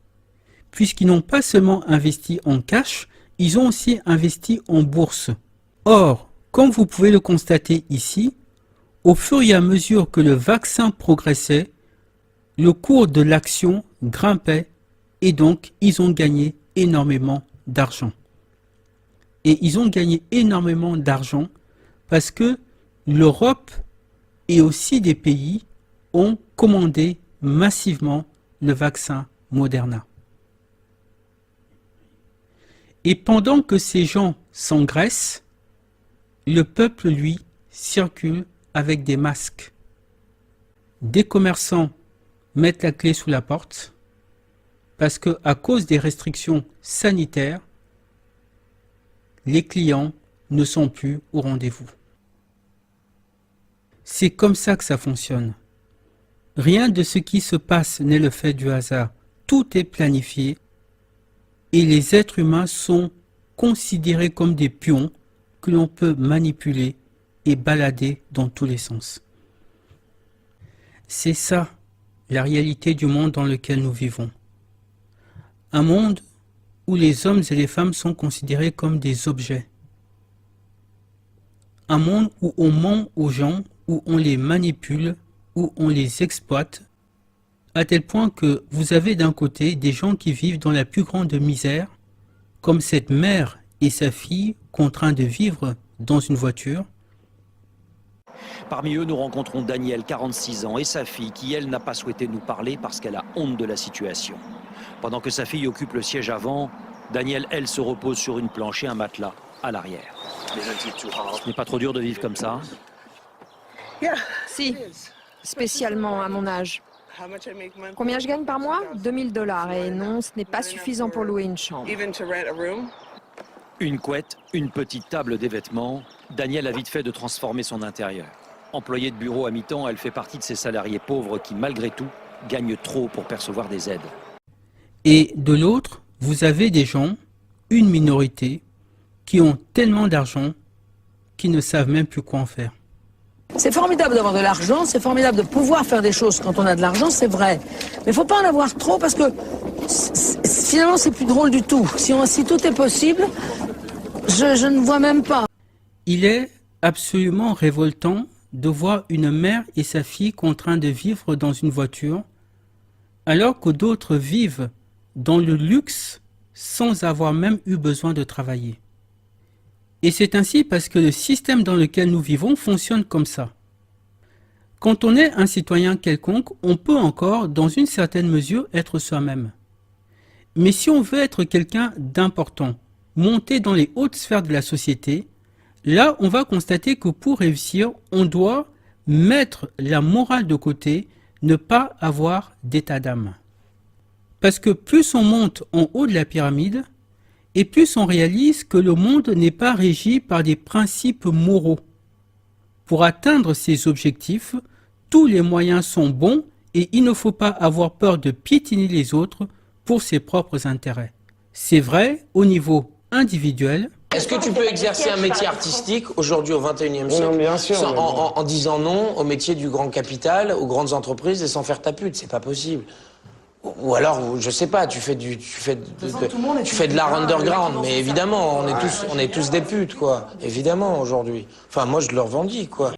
puisqu'ils n'ont pas seulement investi en cash, ils ont aussi investi en bourse. Or, comme vous pouvez le constater ici, au fur et à mesure que le vaccin progressait, le cours de l'action grimpait et donc ils ont gagné énormément d'argent. Et ils ont gagné énormément d'argent parce que l'Europe et aussi des pays ont commandé massivement le vaccin Moderna. Et pendant que ces gens s'engraissent, le peuple, lui, circule avec des masques. Des commerçants mettent la clé sous la porte parce que, à cause des restrictions sanitaires, les clients ne sont plus au rendez-vous. C'est comme ça que ça fonctionne. Rien de ce qui se passe n'est le fait du hasard. Tout est planifié et les êtres humains sont considérés comme des pions que l'on peut manipuler et balader dans tous les sens. C'est ça, la réalité du monde dans lequel nous vivons. Un monde où les hommes et les femmes sont considérés comme des objets. Un monde où on ment aux gens, où on les manipule, où on les exploite, à tel point que vous avez d'un côté des gens qui vivent dans la plus grande misère, comme cette mère et sa fille contraints de vivre dans une voiture. Parmi eux, nous rencontrons Danielle, 46 ans, et sa fille, qui, elle, n'a pas souhaité nous parler parce qu'elle a honte de la situation. Pendant que sa fille occupe le siège avant, Danielle, elle, se repose sur une planche et un matelas à l'arrière. Ce n'est pas trop dur de vivre comme ça? Si, spécialement à mon âge. Combien je gagne par mois? 2 000 $. Et non, ce n'est pas suffisant pour louer une chambre. Une couette, une petite table des vêtements. Danielle a vite fait de transformer son intérieur. Employée de bureau à mi-temps, elle fait partie de ces salariés pauvres qui, malgré tout, gagnent trop pour percevoir des aides. Et de l'autre, vous avez des gens, une minorité, qui ont tellement d'argent qu'ils ne savent même plus quoi en faire. C'est formidable d'avoir de l'argent, c'est formidable de pouvoir faire des choses quand on a de l'argent, c'est vrai. Mais il ne faut pas en avoir trop parce que finalement c'est plus drôle du tout. Si tout est possible, je ne vois même pas. Il est absolument révoltant de voir une mère et sa fille contraints de vivre dans une voiture alors que d'autres vivent dans le luxe sans avoir même eu besoin de travailler. Et c'est ainsi parce que le système dans lequel nous vivons fonctionne comme ça. Quand on est un citoyen quelconque, on peut encore, dans une certaine mesure, être soi-même. Mais si on veut être quelqu'un d'important, monter dans les hautes sphères de la société, là, on va constater que pour réussir, on doit mettre la morale de côté, ne pas avoir d'état d'âme. Parce que plus on monte en haut de la pyramide, et plus on réalise que le monde n'est pas régi par des principes moraux. Pour atteindre ces objectifs, tous les moyens sont bons et il ne faut pas avoir peur de piétiner les autres pour ses propres intérêts. C'est vrai au niveau individuel. Est-ce que tu peux exercer un métier artistique aujourd'hui au XXIe siècle? Non, bien sûr, en disant non au métier du grand capital, aux grandes entreprises et sans faire ta pute, c'est pas possible. Ou alors, je sais pas, tu fais de l'art underground, mais évidemment, on est tous des putes, quoi. Évidemment, aujourd'hui. Enfin, moi, je le revendique, quoi.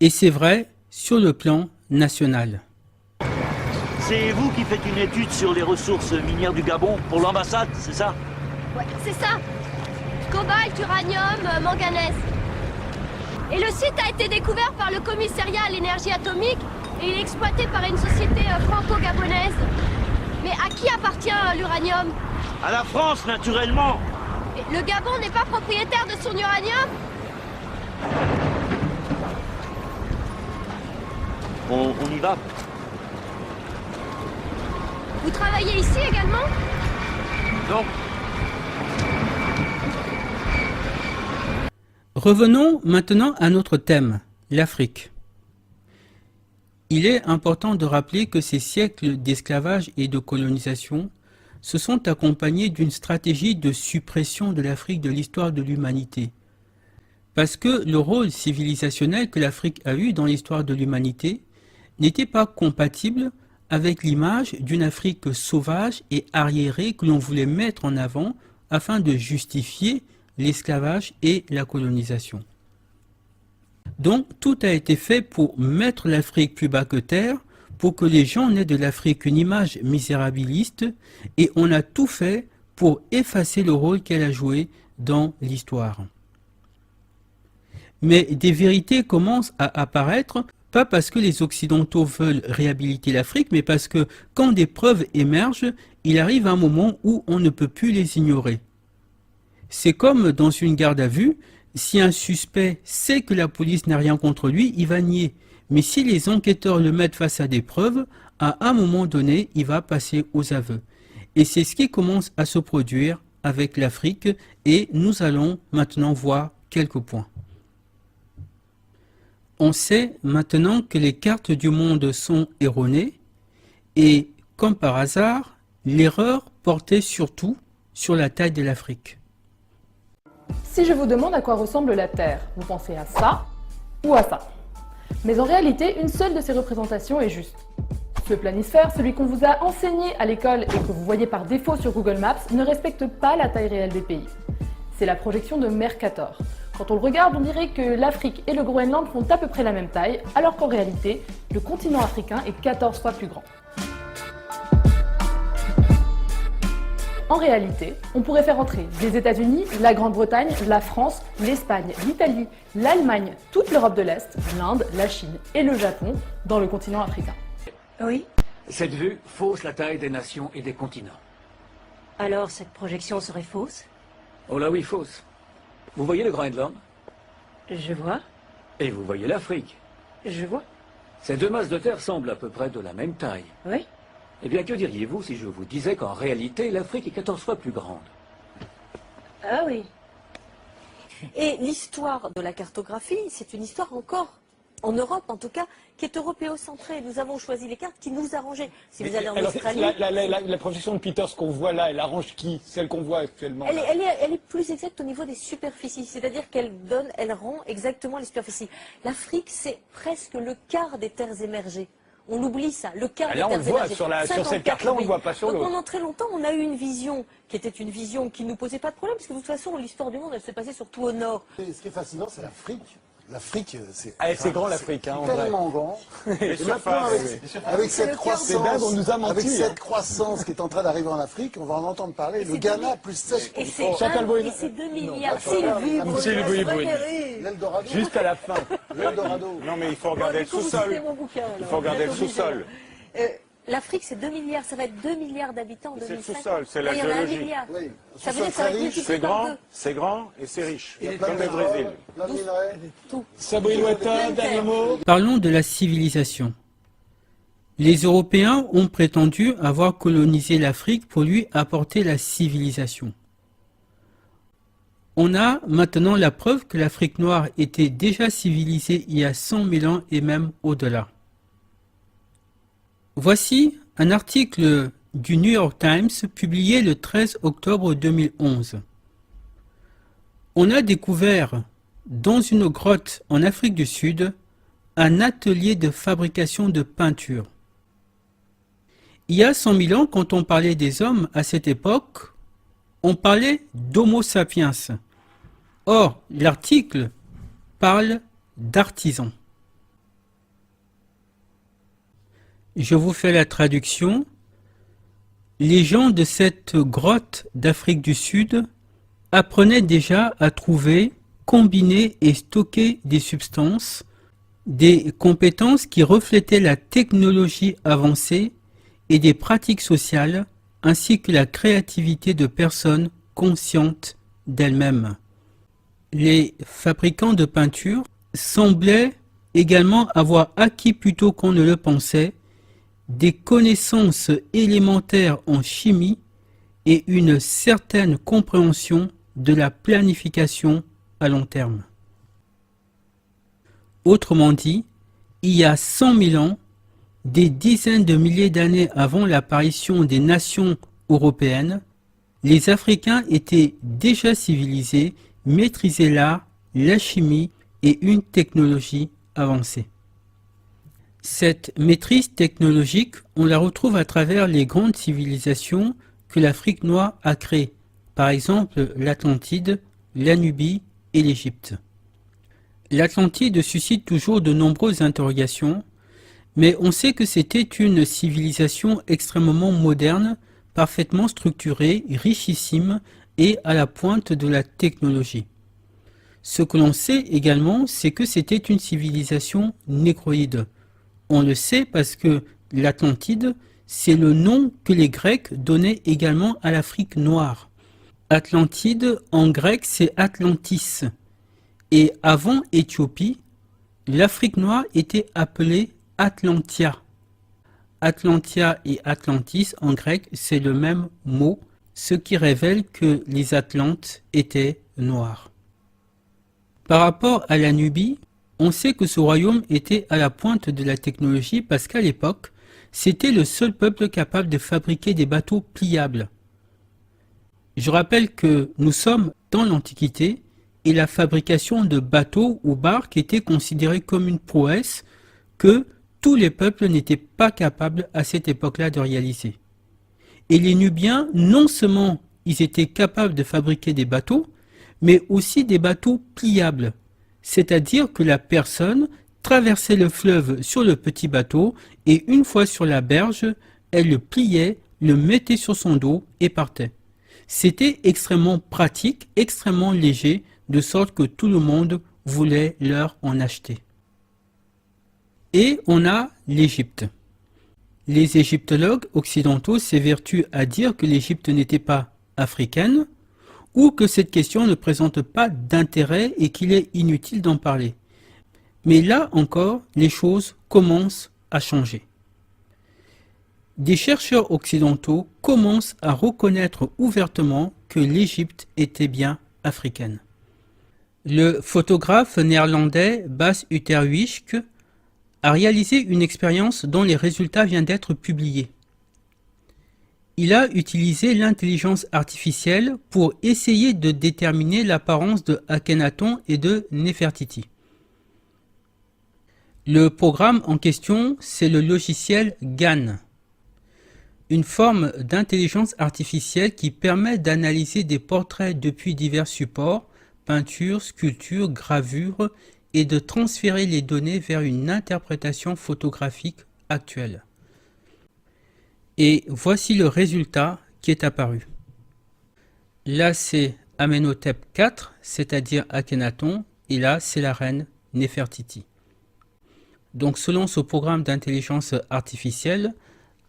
Et c'est vrai sur le plan national. C'est vous qui faites une étude sur les ressources minières du Gabon pour l'ambassade, c'est ça? Ouais, c'est ça. Cobalt, uranium, manganèse. Et le site a été découvert par le commissariat à l'énergie atomique et il est exploité par une société franco-gabonaise. Mais à qui appartient l'uranium? À la France, naturellement. Et le Gabon n'est pas propriétaire de son uranium? On y va. Vous travaillez ici également? Non. Revenons maintenant à notre thème, l'Afrique. Il est important de rappeler que ces siècles d'esclavage et de colonisation se sont accompagnés d'une stratégie de suppression de l'Afrique de l'histoire de l'humanité. Parce que le rôle civilisationnel que l'Afrique a eu dans l'histoire de l'humanité n'était pas compatible avec l'image d'une Afrique sauvage et arriérée que l'on voulait mettre en avant afin de justifier l'esclavage et la colonisation. Donc tout a été fait pour mettre l'Afrique plus bas que terre, pour que les gens n'aient de l'Afrique une image misérabiliste, et on a tout fait pour effacer le rôle qu'elle a joué dans l'histoire. Mais des vérités commencent à apparaître, pas parce que les Occidentaux veulent réhabiliter l'Afrique, mais parce que quand des preuves émergent, il arrive un moment où on ne peut plus les ignorer. C'est comme dans une garde à vue, si un suspect sait que la police n'a rien contre lui, il va nier. Mais si les enquêteurs le mettent face à des preuves, à un moment donné, il va passer aux aveux. Et c'est ce qui commence à se produire avec l'Afrique, et nous allons maintenant voir quelques points. On sait maintenant que les cartes du monde sont erronées, et comme par hasard, l'erreur portait surtout sur la taille de l'Afrique. Si je vous demande à quoi ressemble la Terre, vous pensez à ça ou à ça. Mais en réalité, une seule de ces représentations est juste. Ce planisphère, celui qu'on vous a enseigné à l'école et que vous voyez par défaut sur Google Maps, ne respecte pas la taille réelle des pays. C'est la projection de Mercator. Quand on le regarde, on dirait que l'Afrique et le Groenland font à peu près la même taille, alors qu'en réalité, le continent africain est 14 fois plus grand. En réalité, on pourrait faire entrer les États-Unis, la Grande-Bretagne, la France, l'Espagne, l'Italie, l'Allemagne, toute l'Europe de l'Est, l'Inde, la Chine et le Japon dans le continent africain. Oui. Cette vue fausse la taille des nations et des continents. Alors cette projection serait fausse? Oh là oui, fausse. Vous voyez le Groenland? Je vois. Et vous voyez l'Afrique? Je vois. Ces deux masses de terre semblent à peu près de la même taille. Oui. Eh bien, que diriez-vous si je vous disais qu'en réalité, l'Afrique est 14 fois plus grande? Ah oui. Et l'histoire de la cartographie, c'est une histoire encore, en Europe en tout cas, qui est européocentrée. Nous avons choisi les cartes qui nous arrangeaient. Si vous allez en Australie... La projection de Peters qu'on voit là, elle arrange qui? Celle qu'on voit actuellement elle est plus exacte au niveau des superficies, c'est-à-dire qu'elle rend exactement les superficies. L'Afrique, c'est presque le quart des terres émergées. On oublie ça, le quart des terres émergées. Là, on le voit, sur cette carte-là, on ne le voit pas sur l'autre. Donc pendant très longtemps, on a eu une vision qui était une vision qui ne nous posait pas de problème, parce que de toute façon, l'histoire du monde, elle s'est passée surtout au nord. Ce qui est fascinant, c'est l'Afrique. L'Afrique, c'est grand l'Afrique, hein, tellement grand. Et maintenant, avec cette croissance qui est en train d'arriver en Afrique, on va en entendre parler. Le Ghana plus 16%. Et c'est 2 milliards. Sylvie Bruni. L'Eldorado. Juste à la fin. L'Eldorado. Non mais il faut regarder le sous-sol. Il faut regarder le sous-sol. L'Afrique, c'est 2 milliards, ça va être 2 milliards d'habitants en 2005. C'est le sous-sol, c'est la géologie. Il y en a 1 milliard. Oui. Ça veut dire que ça va être multiplié par 2. C'est grand et c'est riche. Comme le Brésil. Tout. Sabri Ouattara, dernier mot. Parlons de la civilisation. Les Européens ont prétendu avoir colonisé l'Afrique pour lui apporter la civilisation. On a maintenant la preuve que l'Afrique noire était déjà civilisée il y a 100 000 ans et même au-delà. Voici un article du New York Times publié le 13 octobre 2011. On a découvert dans une grotte en Afrique du Sud un atelier de fabrication de peinture. Il y a 100 000 ans, quand on parlait des hommes à cette époque, on parlait d'Homo sapiens. Or, l'article parle d'artisans. Je vous fais la traduction. Les gens de cette grotte d'Afrique du Sud apprenaient déjà à trouver, combiner et stocker des substances, des compétences qui reflétaient la technologie avancée et des pratiques sociales, ainsi que la créativité de personnes conscientes d'elles-mêmes. Les fabricants de peinture semblaient également avoir acquis plus tôt qu'on ne le pensait des connaissances élémentaires en chimie et une certaine compréhension de la planification à long terme. Autrement dit, il y a 100 000 ans, des dizaines de milliers d'années avant l'apparition des nations européennes, les Africains étaient déjà civilisés, maîtrisaient l'art, la chimie et une technologie avancée. Cette maîtrise technologique, on la retrouve à travers les grandes civilisations que l'Afrique noire a créées, par exemple l'Atlantide, la Nubie et l'Égypte. L'Atlantide suscite toujours de nombreuses interrogations, mais on sait que c'était une civilisation extrêmement moderne, parfaitement structurée, richissime et à la pointe de la technologie. Ce que l'on sait également, c'est que c'était une civilisation négroïde. On le sait parce que l'Atlantide, c'est le nom que les Grecs donnaient également à l'Afrique noire. Atlantide, en grec, c'est Atlantis. Et avant Éthiopie, l'Afrique noire était appelée Atlantia. Atlantia et Atlantis, en grec, c'est le même mot, ce qui révèle que les Atlantes étaient noirs. Par rapport à la Nubie, on sait que ce royaume était à la pointe de la technologie parce qu'à l'époque, c'était le seul peuple capable de fabriquer des bateaux pliables. Je rappelle que nous sommes dans l'Antiquité et la fabrication de bateaux ou barques était considérée comme une prouesse que tous les peuples n'étaient pas capables à cette époque-là de réaliser. Et les Nubiens, non seulement ils étaient capables de fabriquer des bateaux, mais aussi des bateaux pliables. C'est-à-dire que la personne traversait le fleuve sur le petit bateau et une fois sur la berge, elle le pliait, le mettait sur son dos et partait. C'était extrêmement pratique, extrêmement léger, de sorte que tout le monde voulait leur en acheter. Et on a l'Égypte. Les égyptologues occidentaux s'évertuent à dire que l'Égypte n'était pas africaine ou que cette question ne présente pas d'intérêt et qu'il est inutile d'en parler. Mais là encore, les choses commencent à changer. Des chercheurs occidentaux commencent à reconnaître ouvertement que l'Égypte était bien africaine. Le photographe néerlandais Bas Uterwijk a réalisé une expérience dont les résultats viennent d'être publiés. Il a utilisé l'intelligence artificielle pour essayer de déterminer l'apparence de Akhenaton et de Néfertiti. Le programme en question, c'est le logiciel GAN, une forme d'intelligence artificielle qui permet d'analyser des portraits depuis divers supports, peintures, sculptures, gravures, et de transférer les données vers une interprétation photographique actuelle. Et voici le résultat qui est apparu. Là, c'est Amenhotep IV, c'est-à-dire Akhenaton, et là, c'est la reine Néfertiti. Donc, selon ce programme d'intelligence artificielle,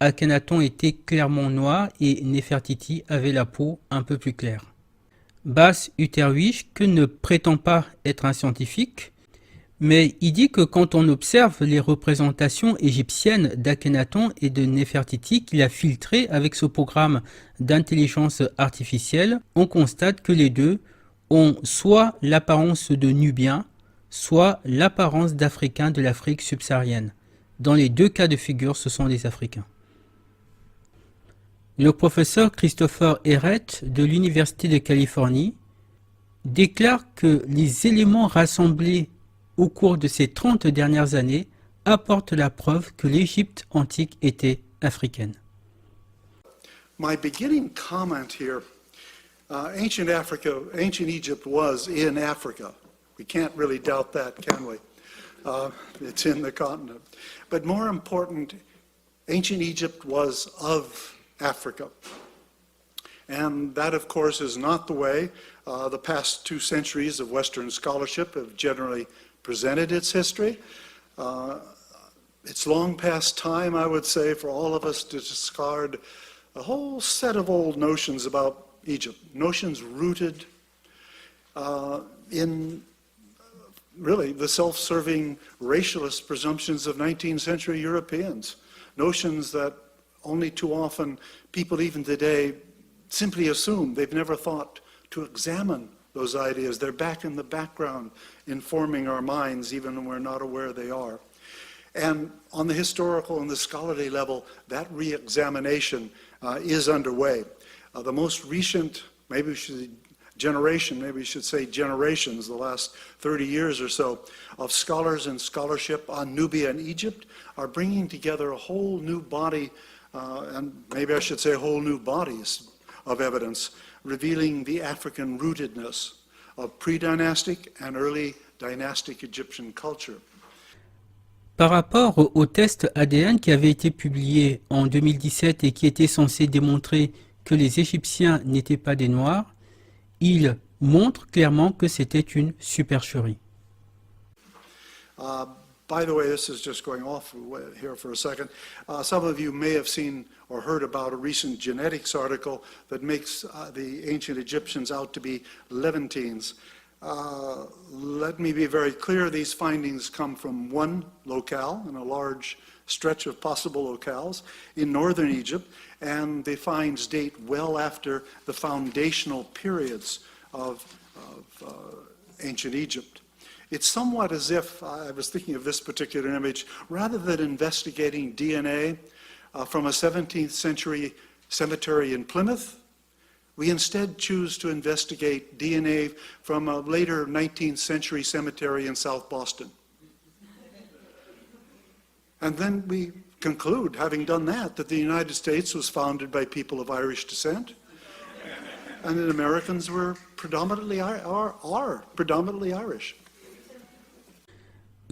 Akhenaton était clairement noir et Néfertiti avait la peau un peu plus claire. Bas Uterwijk ne prétend pas être un scientifique, mais il dit que quand on observe les représentations égyptiennes d'Akhenaton et de Néfertiti qu'il a filtrées avec ce programme d'intelligence artificielle, on constate que les deux ont soit l'apparence de Nubiens, soit l'apparence d'Africains de l'Afrique subsaharienne. Dans les deux cas de figure, ce sont des Africains. Le professeur Christopher Herret de l'Université de Californie déclare que les éléments rassemblés au cours de ces 30 dernières années apportent la preuve que l'Égypte antique était africaine. My beginning comment here, ancient Egypt was in Africa. We can't really doubt that, can we? It's in the continent. But more important, ancient Egypt was of Africa. And that, of course, is not the way the past 2 centuries of Western scholarship have generally presented its history. It's long past time, I would say, for all of us to discard a whole set of old notions about Egypt, notions rooted in really the self-serving racialist presumptions of 19th century Europeans. notions that only too often people even today simply assume. They've never thought to examine those ideas. They're back in the background, informing our minds even when we're not aware they are. And on the historical and the scholarly level, that re-examination is underway. The most recent, maybe we should say generations, the last 30 years or so, of scholars and scholarship on Nubia and Egypt are bringing together a whole new body, and maybe I should say whole new bodies of evidence, revealing the African rootedness of pre-dynastic and early dynastic Egyptian culture. Par rapport au test ADN qui avait été publié en 2017 et qui était censé démontrer que les Égyptiens n'étaient pas des Noirs, il montre clairement que c'était une supercherie. By the way, this is just going off here for a second. Some of you may have seen or heard about a recent genetics article that makes the ancient Egyptians out to be Levantines. Let me be very clear, these findings come from one locale in a large stretch of possible locales in northern Egypt, and the finds date well after the foundational periods of ancient Egypt. It's somewhat as if, I was thinking of this particular image, rather than investigating DNA from a 17th century cemetery in Plymouth, we instead choose to investigate DNA from a later 19th century cemetery in South Boston. And then we conclude, having done that the United States was founded by people of Irish descent, and that Americans were predominantly, are predominantly Irish.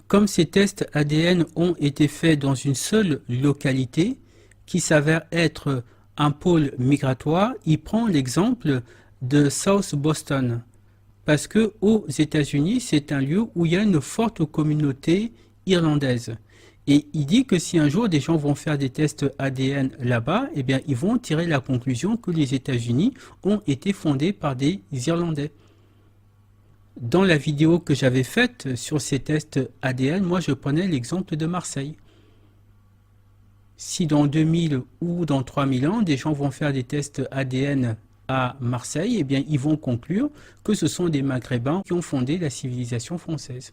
Comme ces tests ADN ont été faits dans une seule localité, qui s'avère être un pôle migratoire, il prend l'exemple de South Boston, parce que aux États-Unis, c'est un lieu où il y a une forte communauté irlandaise. Et il dit que si un jour des gens vont faire des tests ADN là-bas, eh bien, ils vont tirer la conclusion que les États-Unis ont été fondés par des Irlandais. Dans la vidéo que j'avais faite sur ces tests ADN, moi je prenais l'exemple de Marseille. Si dans 2000 ou dans 3000 ans, des gens vont faire des tests ADN à Marseille, eh bien, ils vont conclure que ce sont des Maghrébins qui ont fondé la civilisation française.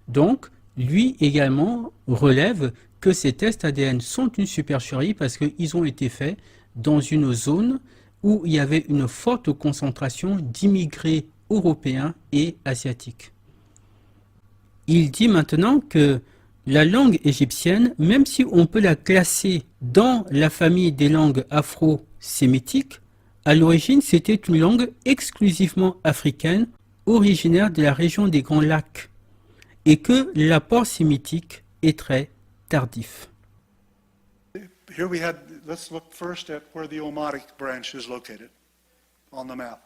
Donc, lui également relève que ces tests ADN sont une supercherie parce qu'ils ont été faits dans une zone où il y avait une forte concentration d'immigrés européens et asiatiques. Il dit maintenant que la langue égyptienne, même si on peut la classer dans la famille des langues afro-sémitiques, à l'origine c'était une langue exclusivement africaine, originaire de la région des Grands Lacs, et que l'apport sémitique est très tardif. Here we had, let's look first at where the Omatic branch is located on the map.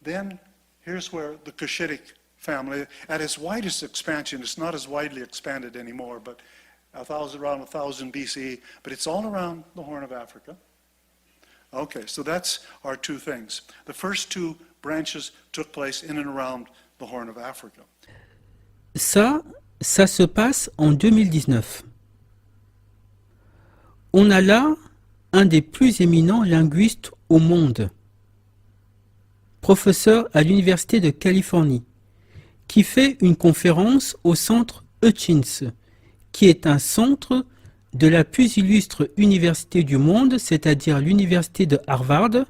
Then here's where the Cushitic family, at its widest expansion, it's not as widely expanded anymore, but around 1000 BCE, but it's all around the Horn of Africa. Okay, so that's our two things. The first two branches took place in and around the Horn of Africa. Ça se passe en 2019. On a là un des plus éminents linguistes au monde, professeur à l'Université de Californie, qui fait une conférence au centre Hutchins, qui est un centre de la plus illustre université du monde, c'est-à-dire l'université de Harvard,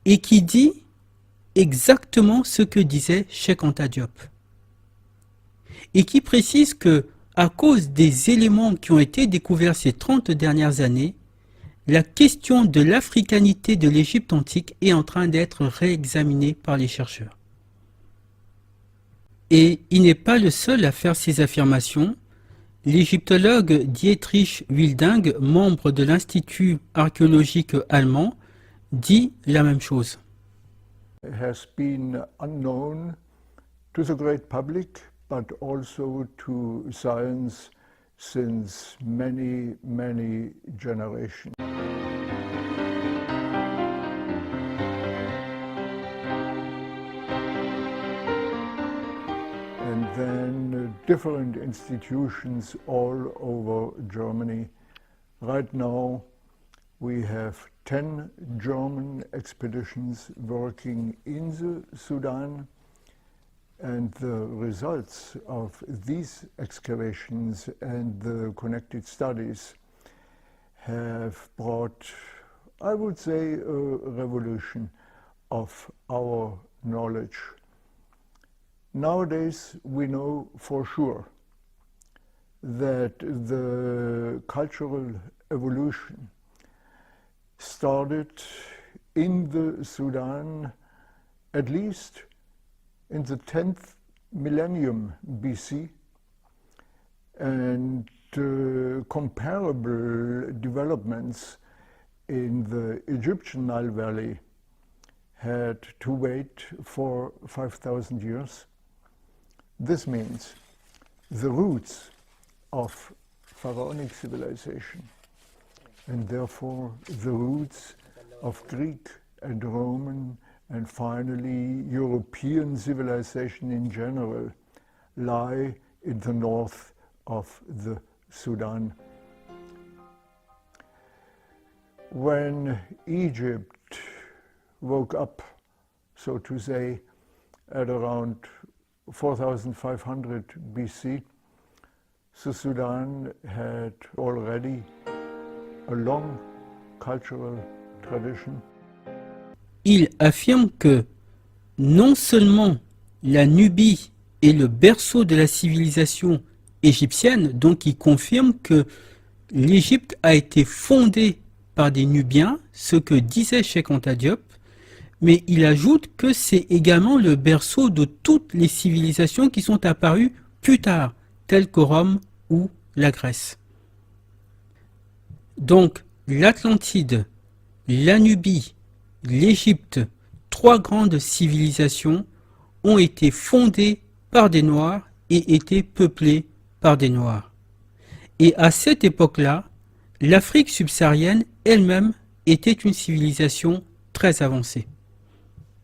et qui dit exactement ce que disait Cheikh Anta Diop. Et qui précise que, à cause des éléments qui ont été découverts ces 30 dernières années, la question de l'africanité de l'Égypte antique est en train d'être réexaminée par les chercheurs. Et il n'est pas le seul à faire ces affirmations. L'égyptologue Dietrich Wilding, membre de l'Institut archéologique allemand, dit la même chose. It has been unknown to the great public, but also to science since many, many generations. And then different institutions all over Germany. Right now, we have 10 German expeditions working in the Sudan, and the results of these excavations and the connected studies have brought, I would say, a revolution of our knowledge. Nowadays, we know for sure that the cultural evolution started in the Sudan at least in the 10th millennium BC, and comparable developments in the Egyptian Nile Valley had to wait for 5,000 years. This means the roots of pharaonic civilization, and therefore the roots of Greek and Roman and finally European civilization in general, lie in the north of the Sudan. When Egypt woke up, so to say, at around 4,500 BC, the Sudan had already a long cultural tradition. Il affirme que non seulement la Nubie est le berceau de la civilisation égyptienne, donc il confirme que l'Égypte a été fondée par des Nubiens, ce que disait Cheikh Anta Diop, mais il ajoute que c'est également le berceau de toutes les civilisations qui sont apparues plus tard, telles que Rome ou la Grèce. Donc l'Atlantide, la Nubie, l'Égypte, trois grandes civilisations ont été fondées par des Noirs et étaient peuplées par des Noirs. Et à cette époque-là, l'Afrique subsaharienne elle-même était une civilisation très avancée.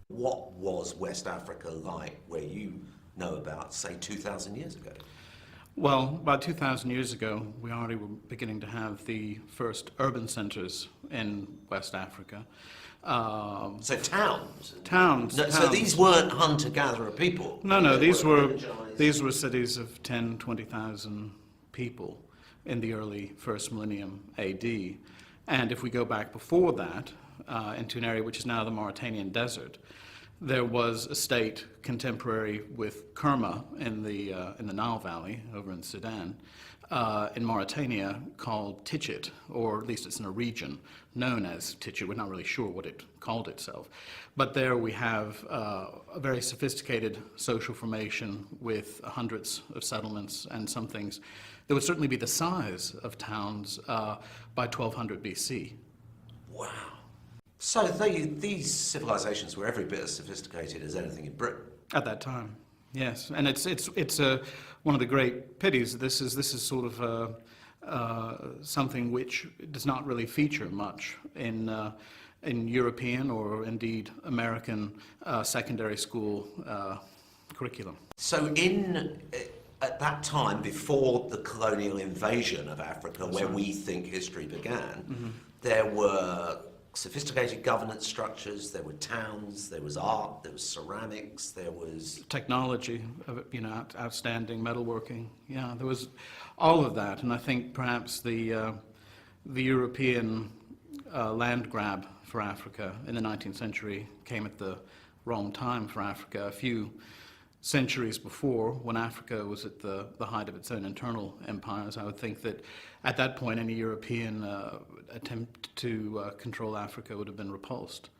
What was West Africa like where you know about, say, 2,000 years ago? Well, about 2,000 years ago, we already were beginning to have the first urban centers in West Africa. So towns? Towns. No, so these weren't hunter-gatherer people? No, these were cities of 10, 20,000 people in the early first millennium AD. And if we go back before that, into an area which is now the Mauritanian desert, there was a state contemporary with Kerma in the Nile Valley over in Sudan, in Mauritania called Tichit, or at least it's in a region known as Tichit. We're not really sure what it called itself. But there we have a very sophisticated social formation with hundreds of settlements and some things that would certainly be the size of towns by 1200 BC. Wow. So these civilizations were every bit as sophisticated as anything in Britain? At that time, yes. And it's one of the great pities. This is sort of something which does not really feature much in European or indeed American secondary school curriculum. So at that time, before the colonial invasion of Africa, where we think history began, there were sophisticated governance structures, there were towns, there was art, there was ceramics, there was... technology, outstanding metalworking. Yeah, there was all of that. And I think perhaps the European land grab for Africa in the 19th century came at the wrong time for Africa. A few centuries before, when Africa was at the height of its own internal empires, I would think that at that point any European attempt to control Africa would have been repulsed.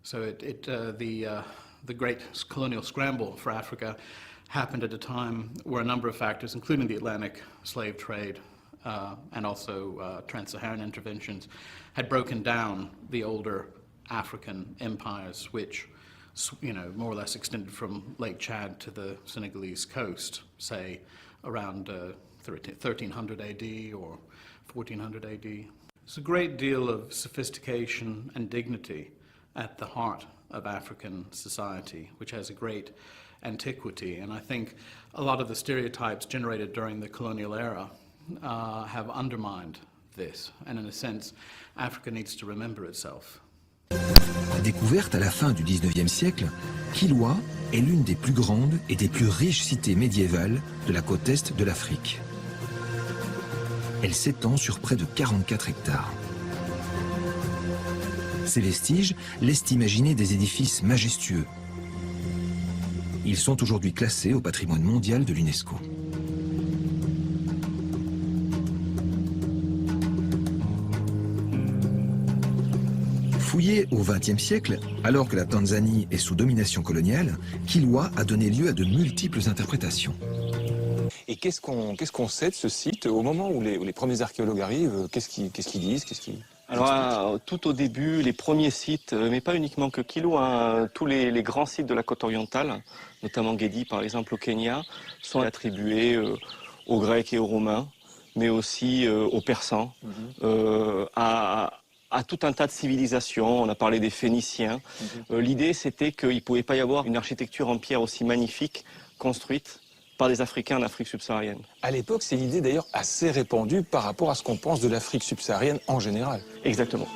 So the great colonial scramble for Africa happened at a time where a number of factors, including the Atlantic slave trade and also trans-Saharan interventions, had broken down the older African empires, which more or less extended from Lake Chad to the Senegalese coast, say around 1300 AD or 1400 AD. There's a great deal of sophistication and dignity at the heart of African society, which has a great antiquity. And I think a lot of the stereotypes generated during the colonial era have undermined this. And in a sense, Africa needs to remember itself. Découverte à la fin du 19e siècle, Kilwa est l'une des plus grandes et des plus riches cités médiévales de la côte est de l'Afrique. Elle s'étend sur près de 44 hectares. Ces vestiges laissent imaginer des édifices majestueux. Ils sont aujourd'hui classés au patrimoine mondial de l'UNESCO. Fouillé au XXe siècle, alors que la Tanzanie est sous domination coloniale, Kilwa a donné lieu à de multiples interprétations. Et qu'est-ce qu'on sait de ce site au moment où les premiers archéologues arrivent? Qu'est-ce qu'ils disent? Alors, tout au début, les premiers sites, mais pas uniquement que Kilwa, tous les grands sites de la côte orientale, notamment Gedi par exemple au Kenya, sont attribués aux Grecs et aux Romains, mais aussi aux Persans, à tout un tas de civilisations. On a parlé des Phéniciens. L'idée, c'était qu'il ne pouvait pas y avoir une architecture en pierre aussi magnifique construite par des Africains en Afrique subsaharienne. À l'époque, c'est l'idée d'ailleurs assez répandue par rapport à ce qu'on pense de l'Afrique subsaharienne en général. Exactement.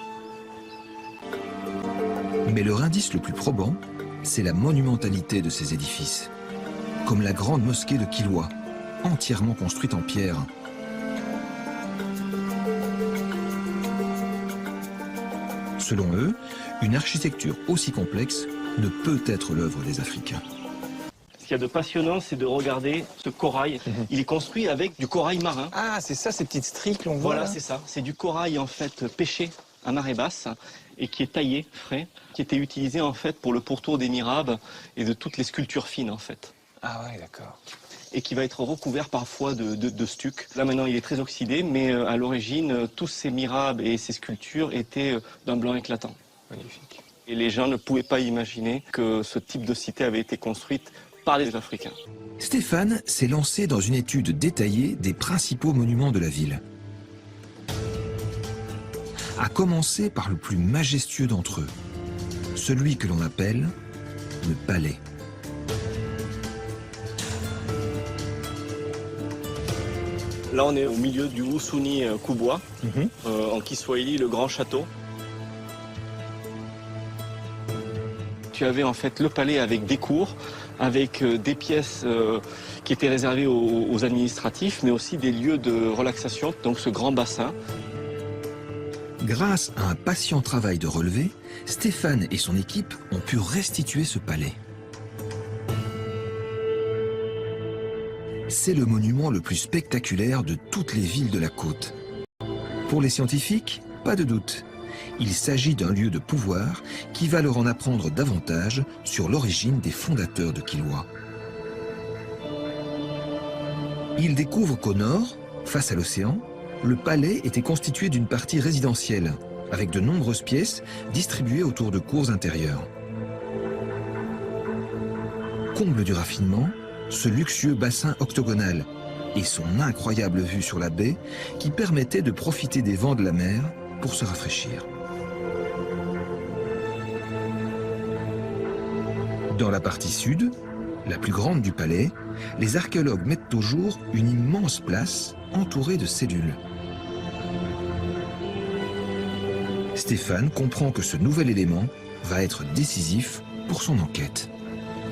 Mais leur indice le plus probant, c'est la monumentalité de ces édifices. Comme la grande mosquée de Kilwa, entièrement construite en pierre. Selon eux, une architecture aussi complexe ne peut être l'œuvre des Africains. Ce qu'il y a de passionnant, c'est de regarder ce corail. Il est construit avec du corail marin. Ah, c'est ça, ces petites stries que l'on voit. Voilà, c'est ça. C'est du corail en fait pêché à marée basse et qui est taillé, frais, qui était utilisé en fait pour le pourtour des mihrabs et de toutes les sculptures fines en fait. Ah ouais, d'accord. Et qui va être recouvert parfois de stuc. Là maintenant il est très oxydé, mais à l'origine tous ces mihrabs et ces sculptures étaient d'un blanc éclatant. Magnifique. Et les gens ne pouvaient pas imaginer que ce type de cité avait été construite par les Africains. Stéphane s'est lancé dans une étude détaillée des principaux monuments de la ville. À commencer par le plus majestueux d'entre eux, celui que l'on appelle le palais. Là, on est au milieu du Husuni Kubwa, en Kiswahili, le grand château. Tu avais en fait le palais avec des cours, avec des pièces qui étaient réservées aux administratifs, mais aussi des lieux de relaxation, donc ce grand bassin. Grâce à un patient travail de relevé, Stéphane et son équipe ont pu restituer ce palais. C'est le monument le plus spectaculaire de toutes les villes de la côte. Pour les scientifiques, pas de doute. Il s'agit d'un lieu de pouvoir qui va leur en apprendre davantage sur l'origine des fondateurs de Kilwa. Ils découvrent qu'au nord, face à l'océan, le palais était constitué d'une partie résidentielle, avec de nombreuses pièces distribuées autour de cours intérieures. Comble du raffinement, ce luxueux bassin octogonal et son incroyable vue sur la baie qui permettait de profiter des vents de la mer pour se rafraîchir. Dans la partie sud, la plus grande du palais, les archéologues mettent au jour une immense place entourée de cellules. Stéphane comprend que ce nouvel élément va être décisif pour son enquête.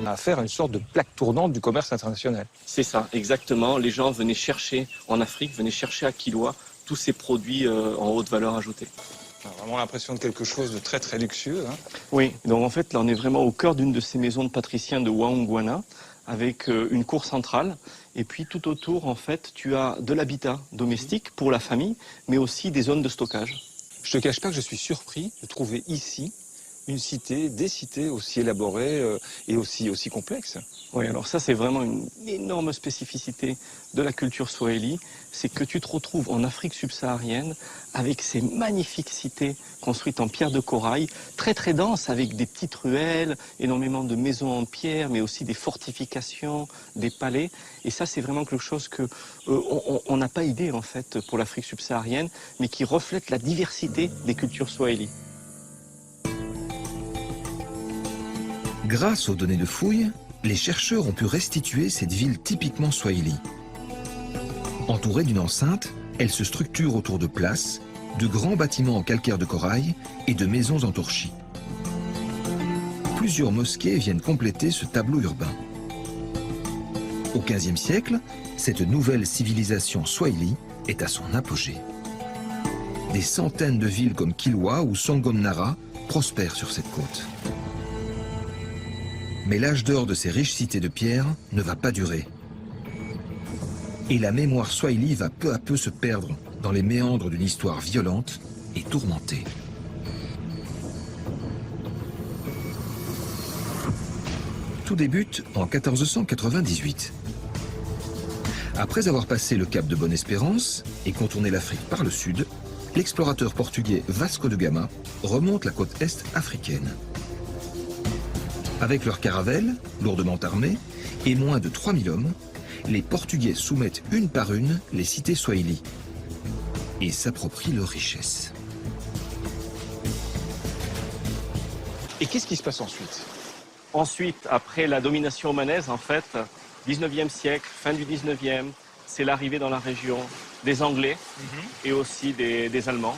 À faire une sorte de plaque tournante du commerce international. C'est ça, exactement. Les gens venaient chercher en Afrique, venaient chercher à Kilwa tous ces produits en haute valeur ajoutée. On a vraiment l'impression de quelque chose de très très luxueux. Hein. Oui, donc en fait là on est vraiment au cœur d'une de ces maisons de patriciens de Waungwana avec une cour centrale et puis tout autour en fait tu as de l'habitat domestique pour la famille mais aussi des zones de stockage. Je te cache pas que je suis surpris de trouver ici une cité, des cités aussi élaborées et aussi complexes. Oui, alors ça c'est vraiment une énorme spécificité de la culture swahili, c'est que tu te retrouves en Afrique subsaharienne avec ces magnifiques cités construites en pierre de corail, très très denses avec des petites ruelles, énormément de maisons en pierre, mais aussi des fortifications, des palais. Et ça c'est vraiment quelque chose que on n'a pas idée en fait pour l'Afrique subsaharienne, mais qui reflète la diversité des cultures swahili. Grâce aux données de fouilles, les chercheurs ont pu restituer cette ville typiquement swahili. Entourée d'une enceinte, elle se structure autour de places, de grands bâtiments en calcaire de corail et de maisons en torchis. Plusieurs mosquées viennent compléter ce tableau urbain. Au XVe siècle, cette nouvelle civilisation swahili est à son apogée. Des centaines de villes comme Kilwa ou Sangomnara prospèrent sur cette côte. Mais l'âge d'or de ces riches cités de pierre ne va pas durer. Et la mémoire swahili va peu à peu se perdre dans les méandres d'une histoire violente et tourmentée. Tout débute en 1498. Après avoir passé le cap de Bonne-Espérance et contourné l'Afrique par le sud, l'explorateur portugais Vasco de Gama remonte la côte est africaine. Avec leurs caravelles, lourdement armées, et moins de 3000 hommes, les Portugais soumettent une par une les cités swahili et s'approprient leurs richesses. Et qu'est-ce qui se passe ensuite? Ensuite, après la domination omanaise, en fait, 19e siècle, fin du 19e, c'est l'arrivée dans la région des Anglais et aussi des Allemands.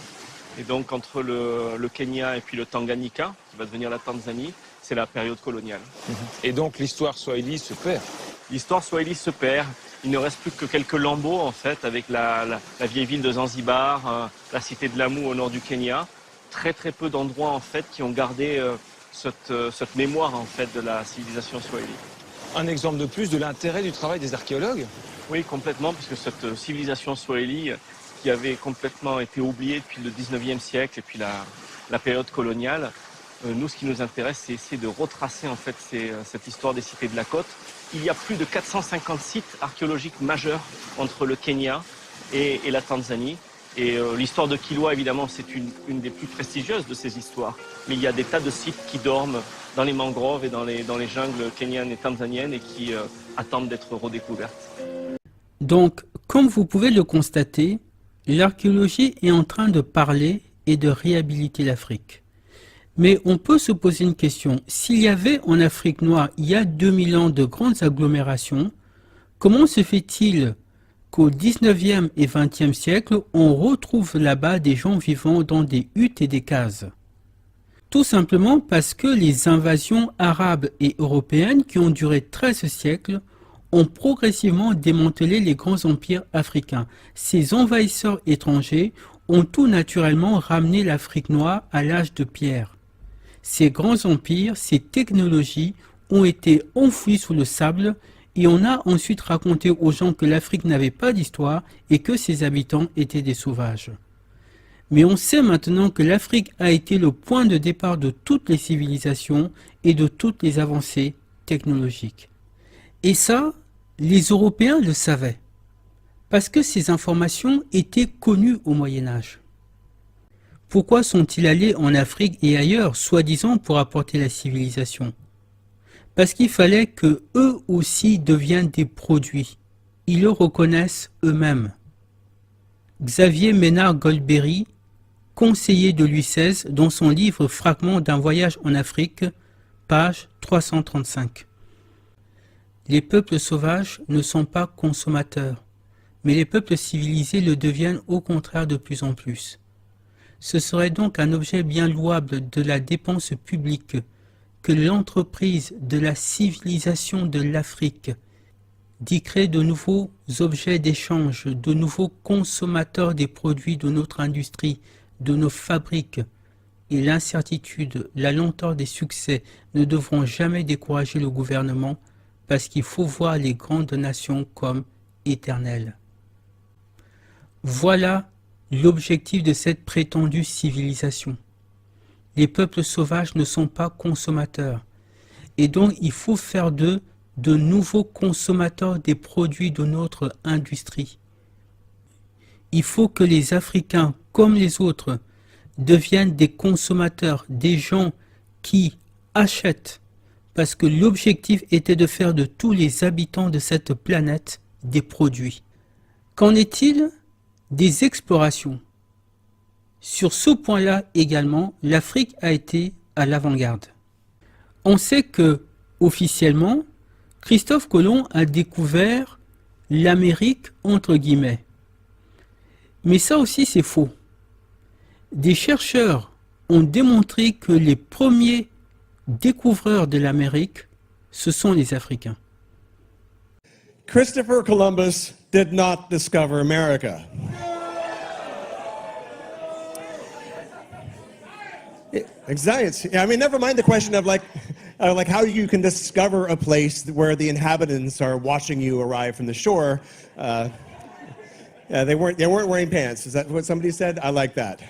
Et donc entre le Kenya et puis le Tanganyika, qui va devenir la Tanzanie, c'est la période coloniale. Et donc l'histoire swahili se perd? L'histoire swahili se perd. Il ne reste plus que quelques lambeaux, en fait, avec la vieille ville de Zanzibar, la cité de Lamu au nord du Kenya. Très très peu d'endroits, en fait, qui ont gardé cette mémoire, en fait, de la civilisation swahili. Un exemple de plus de l'intérêt du travail des archéologues? Oui, complètement, puisque cette civilisation swahili, qui avait complètement été oubliée depuis le 19e siècle et puis la période coloniale, nous, ce qui nous intéresse, c'est essayer de retracer, en fait, cette histoire des cités de la côte. Il y a plus de 450 sites archéologiques majeurs entre le Kenya et la Tanzanie. Et l'histoire de Kilwa, évidemment, c'est une des plus prestigieuses de ces histoires. Mais il y a des tas de sites qui dorment dans les mangroves et dans les jungles kenyanes et tanzaniennes et qui attendent d'être redécouvertes. Donc, comme vous pouvez le constater, l'archéologie est en train de parler et de réhabiliter l'Afrique. Mais on peut se poser une question. S'il y avait en Afrique noire, il y a 2000 ans, de grandes agglomérations, comment se fait-il qu'au 19e et 20e siècle, on retrouve là-bas des gens vivant dans des huttes et des cases? Tout simplement parce que les invasions arabes et européennes qui ont duré 13 siècles ont progressivement démantelé les grands empires africains. Ces envahisseurs étrangers ont tout naturellement ramené l'Afrique noire à l'âge de pierre. Ces grands empires, ces technologies ont été enfouies sous le sable et on a ensuite raconté aux gens que l'Afrique n'avait pas d'histoire et que ses habitants étaient des sauvages. Mais on sait maintenant que l'Afrique a été le point de départ de toutes les civilisations et de toutes les avancées technologiques. Et ça, les Européens le savaient, parce que ces informations étaient connues au Moyen-Âge. Pourquoi sont-ils allés en Afrique et ailleurs, soi-disant pour apporter la civilisation? Parce qu'il fallait que eux aussi deviennent des produits. Ils le reconnaissent eux-mêmes. Xavier Ménard-Goldberry, conseiller de Louis XVI, dans son livre Fragments d'un voyage en Afrique, page 335. Les peuples sauvages ne sont pas consommateurs, mais les peuples civilisés le deviennent au contraire de plus en plus. Ce serait donc un objet bien louable de la dépense publique que l'entreprise de la civilisation de l'Afrique d'y créer de nouveaux objets d'échange, de nouveaux consommateurs des produits de notre industrie, de nos fabriques. Et l'incertitude, la lenteur des succès ne devront jamais décourager le gouvernement parce qu'il faut voir les grandes nations comme éternelles. Voilà l'objectif de cette prétendue civilisation. Les peuples sauvages ne sont pas consommateurs. Et donc il faut faire d'eux de nouveaux consommateurs des produits de notre industrie. Il faut que les Africains, comme les autres, deviennent des consommateurs, des gens qui achètent, parce que l'objectif était de faire de tous les habitants de cette planète des produits. Qu'en est-il des explorations? Sur ce point-là également, l'Afrique a été à l'avant-garde. On sait que, officiellement, Christophe Colomb a découvert l'Amérique entre guillemets. Mais ça aussi c'est faux. Des chercheurs ont démontré que les premiers découvreurs de l'Amérique, ce sont les Africains. Christopher Columbus did not discover America. Exactly. I mean, never mind the question of like how you can discover a place where the inhabitants are watching you arrive from the shore. They weren't wearing pants. Is that what somebody said? I like that.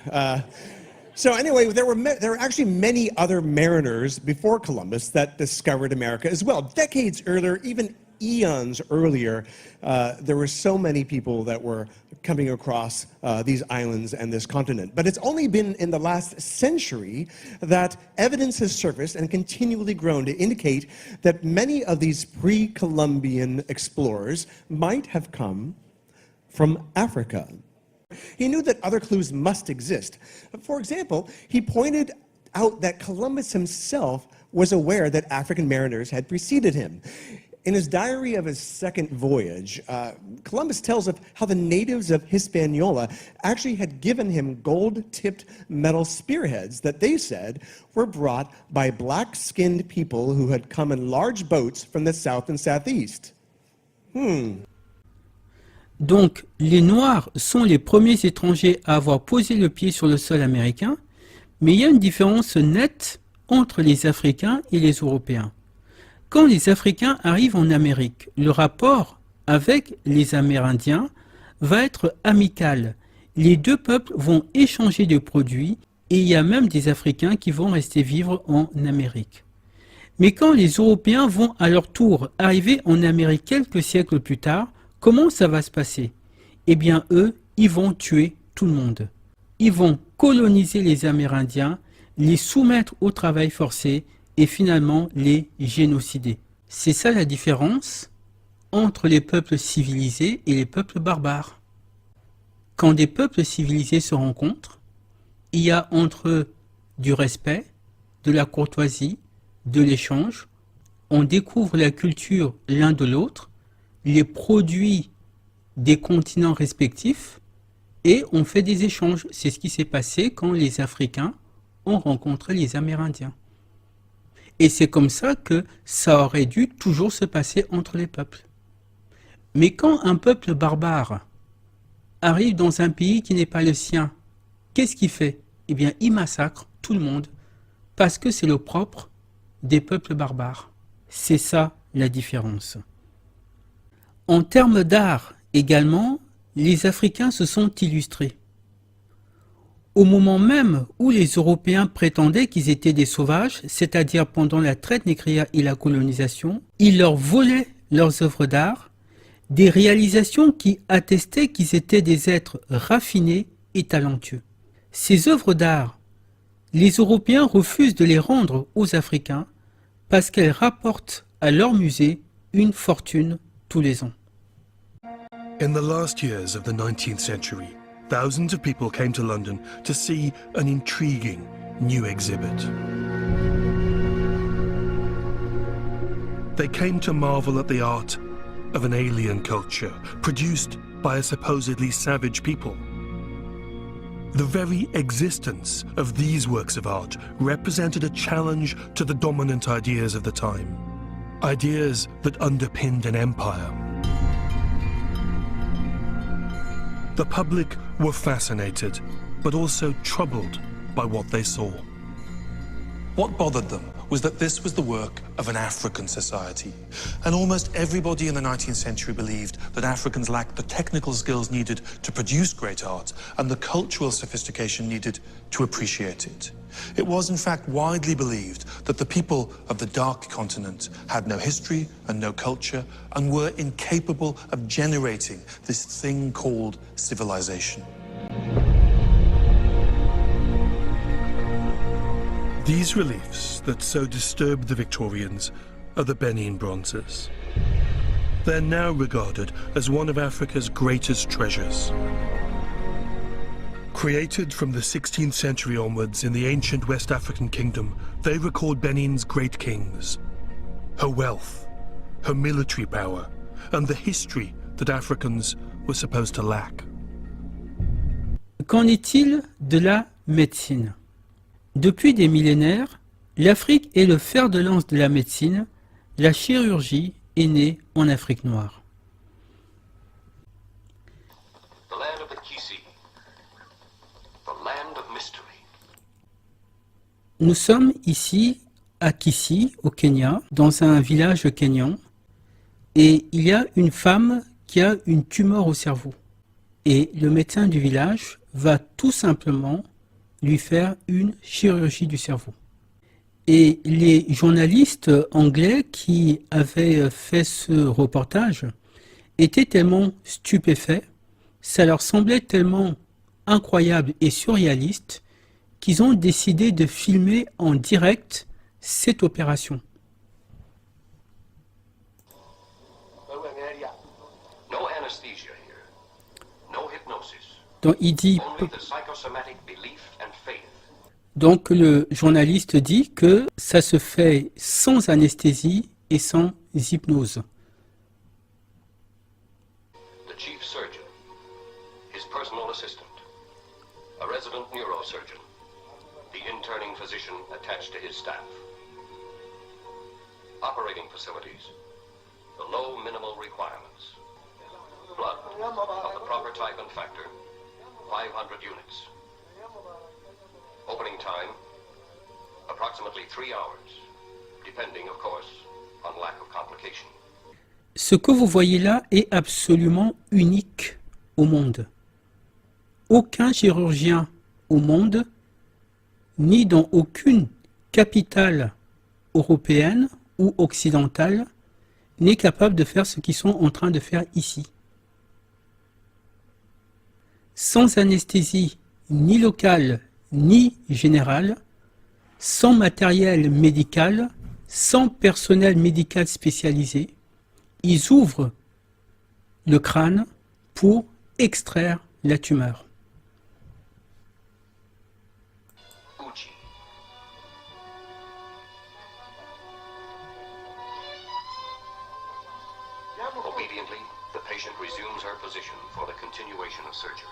So anyway, there were actually many other mariners before Columbus that discovered America as well. Decades earlier, even eons earlier, there were so many people that were coming across these islands and this continent. But it's only been in the last century that evidence has surfaced and continually grown to indicate that many of these pre-Columbian explorers might have come from Africa. He knew that other clues must exist. For example, he pointed out that Columbus himself was aware that African mariners had preceded him. In his diary of his second voyage, Columbus tells of how the natives of Hispaniola actually had given him gold-tipped metal spearheads that they said were brought by black-skinned people who had come in large boats from the south and southeast. Donc, les Noirs sont les premiers étrangers à avoir posé le pied sur le sol américain, mais il y a une différence nette entre les Africains et les Européens. Quand les Africains arrivent en Amérique, le rapport avec les Amérindiens va être amical. Les deux peuples vont échanger des produits et il y a même des Africains qui vont rester vivre en Amérique. Mais quand les Européens vont à leur tour arriver en Amérique quelques siècles plus tard, comment ça va se passer? Eh bien, eux, ils vont tuer tout le monde. Ils vont coloniser les Amérindiens, les soumettre au travail forcé et finalement les génocider. C'est ça la différence entre les peuples civilisés et les peuples barbares. Quand des peuples civilisés se rencontrent, il y a entre eux du respect, de la courtoisie, de l'échange. On découvre la culture l'un de l'autre, les produits des continents respectifs et on fait des échanges. C'est ce qui s'est passé quand les Africains ont rencontré les Amérindiens. Et c'est comme ça que ça aurait dû toujours se passer entre les peuples. Mais quand un peuple barbare arrive dans un pays qui n'est pas le sien, qu'est-ce qu'il fait? Eh bien, il massacre tout le monde parce que c'est le propre des peuples barbares. C'est ça la différence. En termes d'art également, les Africains se sont illustrés. Au moment même où les Européens prétendaient qu'ils étaient des sauvages, c'est-à-dire pendant la traite négrière et la colonisation, ils leur volaient leurs œuvres d'art, des réalisations qui attestaient qu'ils étaient des êtres raffinés et talentueux. Ces œuvres d'art, les Européens refusent de les rendre aux Africains parce qu'elles rapportent à leur musée une fortune tous les ans. In the last years of the 19th century, thousands of people came to London to see an intriguing new exhibit. They came to marvel at the art of an alien culture produced by a supposedly savage people. The very existence of these works of art represented a challenge to the dominant ideas of the time, ideas that underpinned an empire. The public were fascinated, but also troubled by what they saw. What bothered them was that this was the work of an African society. And almost everybody in the 19th century believed that Africans lacked the technical skills needed to produce great art and the cultural sophistication needed to appreciate it. It was in fact widely believed that the people of the Dark Continent had no history and no culture and were incapable of generating this thing called civilization. These reliefs that so disturbed the Victorians are the Benin bronzes. They're now regarded as one of Africa's greatest treasures. Created from the 16th century onwards in the ancient West African kingdom, they record Benin's great kings, her wealth, her military power, and the history that Africans were supposed to lack. Qu'en est-il de la médecine? Depuis des millénaires, l'Afrique est le fer de lance de la médecine. La chirurgie est née en Afrique noire. The land of the Kisi, the land of mystery. Nous sommes ici à Kisii, au Kenya, dans un village kényan, et il y a une femme qui a une tumeur au cerveau. Et le médecin du village va tout simplement lui faire une chirurgie du cerveau. Et les journalistes anglais qui avaient fait ce reportage étaient tellement stupéfaits, ça leur semblait tellement incroyable et surréaliste qu'ils ont décidé de filmer en direct cette opération. No anesthesia here. No hypnosis. Donc il dit, Only the psychosomatic belief and faith. donc le journaliste dit que ça se fait sans anesthésie et sans hypnose. The chief surgeon, his personal assistant, a resident neurosurgeon, the interning physician attached to his staff. Operating facilities, the low minimal requirements. Blood of the proper type and factor, 500 units. Opening time, approximately 3 hours, depending, of course, on lack of complication. Ce que vous voyez là est absolument unique au monde. Aucun chirurgien au monde, ni dans aucune capitale européenne ou occidentale, n'est capable de faire ce qu'ils sont en train de faire ici. Sans anesthésie ni locale ni générale, sans matériel médical, sans personnel médical spécialisé, ils ouvrent le crâne pour extraire la tumeur. Obediently, the patient resumes her position for the continuation of surgery.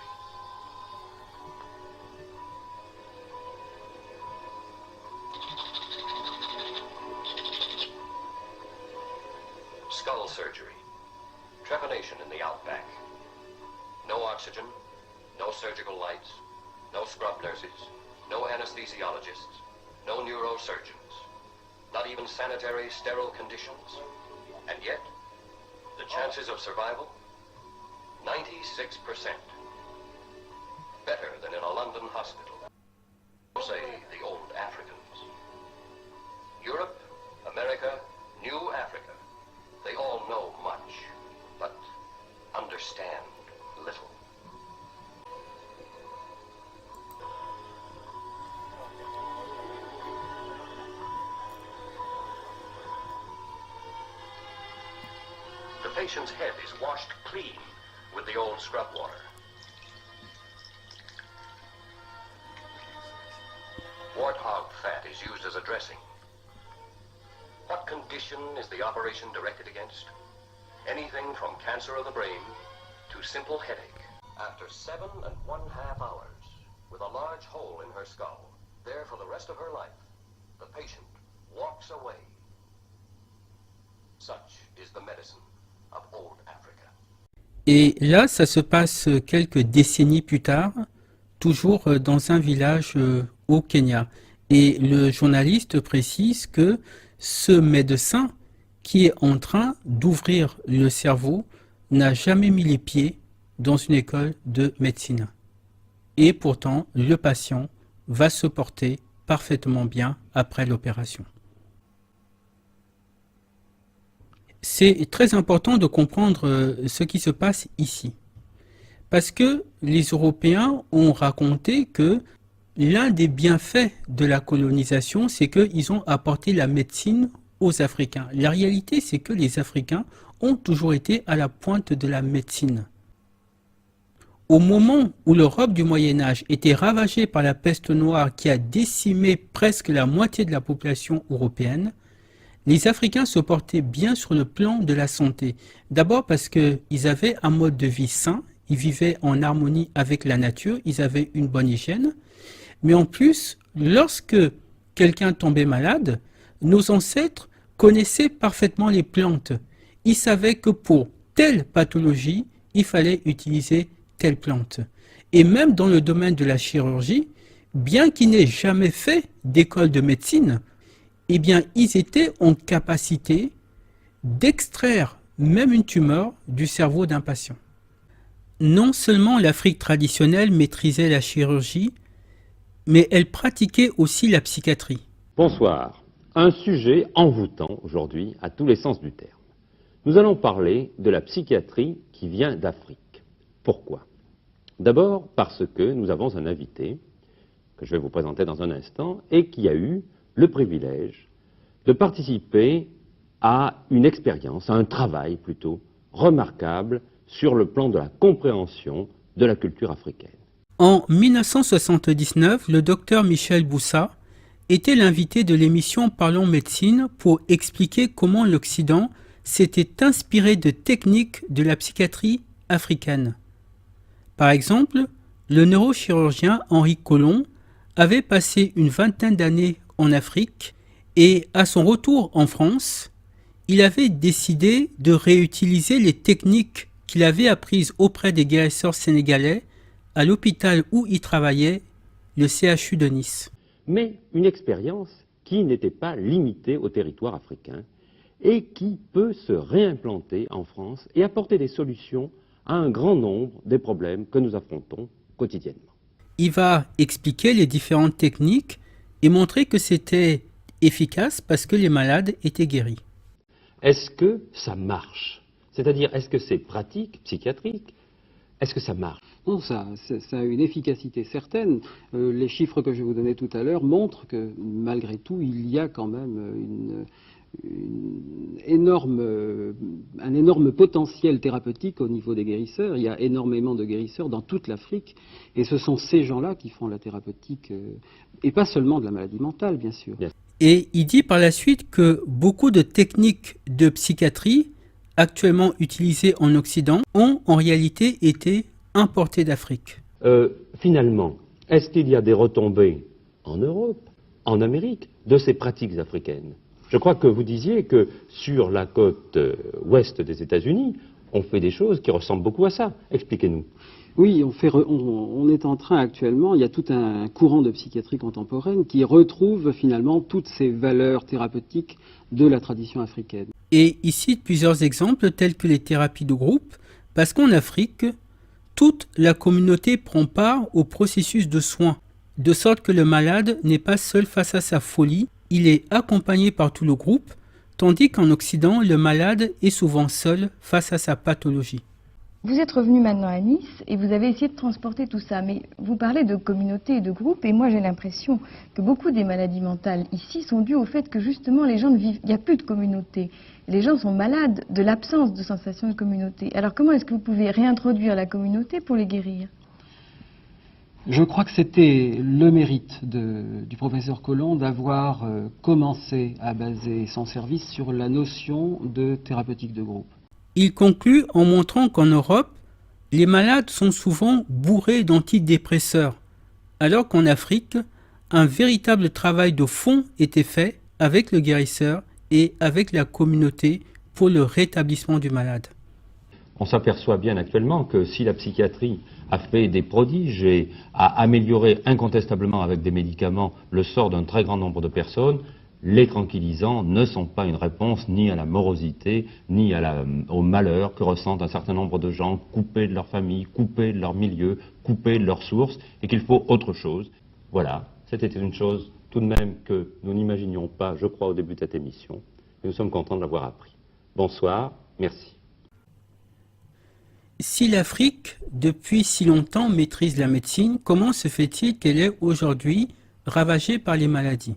Skull surgery. Trepanation in the outback. No oxygen, no surgical lights, no scrub nurses, no anesthesiologists, no neurosurgeons, not even sanitary, sterile conditions. And yet, the chances of survival? 96%. Better than in a London hospital. Say the old Africans. Europe, America, New Africa. They all know much, but understand little. The patient's head is washed clean with the old scrub water. Warthog fat is used as a dressing. What condition is the operation directed against? Anything from cancer of the brain to simple headache. After 7.5 hours, with a large hole in her skull, there for the rest of her life, the patient walks away. Such is the medicine of old Africa. Et là, ça se passe quelques décennies plus tard, toujours dans un village au Kenya. Et le journaliste précise que ce médecin qui est en train d'ouvrir le cerveau n'a jamais mis les pieds dans une école de médecine. Et pourtant, le patient va se porter parfaitement bien après l'opération. C'est très important de comprendre ce qui se passe ici. Parce que les Européens ont raconté que l'un des bienfaits de la colonisation, c'est qu'ils ont apporté la médecine aux Africains. La réalité, c'est que les Africains ont toujours été à la pointe de la médecine. Au moment où l'Europe du Moyen-Âge était ravagée par la peste noire qui a décimé presque la moitié de la population européenne, les Africains se portaient bien sur le plan de la santé. D'abord parce qu'ils avaient un mode de vie sain, ils vivaient en harmonie avec la nature, ils avaient une bonne hygiène. Mais en plus, lorsque quelqu'un tombait malade, nos ancêtres connaissaient parfaitement les plantes. Ils savaient que pour telle pathologie, il fallait utiliser telle plante. Et même dans le domaine de la chirurgie, bien qu'ils n'aient jamais fait d'école de médecine, eh bien, ils étaient en capacité d'extraire même une tumeur du cerveau d'un patient. Non seulement l'Afrique traditionnelle maîtrisait la chirurgie, mais elle pratiquait aussi la psychiatrie. Bonsoir. Un sujet envoûtant aujourd'hui à tous les sens du terme. Nous allons parler de la psychiatrie qui vient d'Afrique. Pourquoi? D'abord parce que nous avons un invité, que je vais vous présenter dans un instant, et qui a eu le privilège de participer à une expérience, à un travail plutôt remarquable sur le plan de la compréhension de la culture africaine. En 1979, le docteur Michel Boussa était l'invité de l'émission Parlons Médecine pour expliquer comment l'Occident s'était inspiré de techniques de la psychiatrie africaine. Par exemple, le neurochirurgien Henri Collomb avait passé une vingtaine d'années en Afrique et à son retour en France, il avait décidé de réutiliser les techniques qu'il avait apprises auprès des guérisseurs sénégalais à l'hôpital où il travaillait, le CHU de Nice. Mais une expérience qui n'était pas limitée au territoire africain et qui peut se réimplanter en France et apporter des solutions à un grand nombre des problèmes que nous affrontons quotidiennement. Il va expliquer les différentes techniques et montrer que c'était efficace parce que les malades étaient guéris. Est-ce que ça marche? C'est-à-dire, est-ce que c'est pratique, psychiatrique? Est-ce que ça marche? Non, ça a une efficacité certaine. Les chiffres que je vous donnais tout à l'heure montrent que malgré tout, il y a quand même un énorme potentiel thérapeutique au niveau des guérisseurs. Il y a énormément de guérisseurs dans toute l'Afrique et ce sont ces gens-là qui font la thérapeutique et pas seulement de la maladie mentale, bien sûr. Et il dit par la suite que beaucoup de techniques de psychiatrie actuellement utilisées en Occident ont en réalité été importées d'Afrique. Finalement, est-ce qu'il y a des retombées en Europe, en Amérique, de ces pratiques africaines? Je crois que vous disiez que sur la côte ouest des États-Unis, on fait des choses qui ressemblent beaucoup à ça. Expliquez-nous. Oui, on est en train actuellement, il y a tout un courant de psychiatrie contemporaine qui retrouve finalement toutes ces valeurs thérapeutiques de la tradition africaine. Et il cite plusieurs exemples tels que les thérapies de groupe, parce qu'en Afrique, toute la communauté prend part au processus de soins, de sorte que le malade n'est pas seul face à sa folie, il est accompagné par tout le groupe, tandis qu'en Occident, le malade est souvent seul face à sa pathologie. Vous êtes revenu maintenant à Nice et vous avez essayé de transporter tout ça, mais vous parlez de communauté et de groupe et moi j'ai l'impression que beaucoup des maladies mentales ici sont dues au fait que justement les gens ne vivent, il n'y a plus de communauté. Les gens sont malades de l'absence de sensation de communauté. Alors comment est-ce que vous pouvez réintroduire la communauté pour les guérir? Je crois que c'était le mérite du professeur Collomb d'avoir commencé à baser son service sur la notion de thérapeutique de groupe. Il conclut en montrant qu'en Europe, les malades sont souvent bourrés d'antidépresseurs, alors qu'en Afrique, un véritable travail de fond était fait avec le guérisseur et avec la communauté pour le rétablissement du malade. On s'aperçoit bien actuellement que si la psychiatrie a fait des prodiges et a amélioré incontestablement avec des médicaments le sort d'un très grand nombre de personnes, les tranquillisants ne sont pas une réponse ni à la morosité, ni au malheur que ressentent un certain nombre de gens coupés de leur famille, coupés de leur milieu, coupés de leurs sources, et qu'il faut autre chose. Voilà, c'était une chose tout de même que nous n'imaginions pas, je crois, au début de cette émission, et nous sommes contents de l'avoir appris. Bonsoir, merci. Si l'Afrique, depuis si longtemps, maîtrise la médecine, comment se fait-il qu'elle est aujourd'hui ravagée par les maladies ?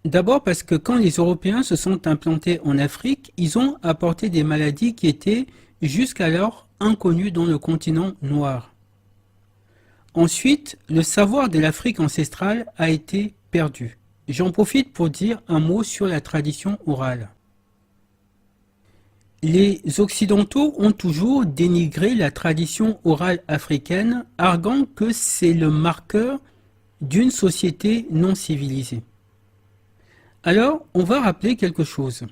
D'abord parce que quand les Européens se sont implantés en Afrique, ils ont apporté des maladies qui étaient jusqu'alors inconnues dans le continent noir. Ensuite, le savoir de l'Afrique ancestrale a été perdu. j'en profite pour dire un mot sur la tradition orale. Les Occidentaux ont toujours dénigré la tradition orale africaine, arguant que c'est le marqueur d'une société non civilisée. Alors, on va rappeler quelque chose.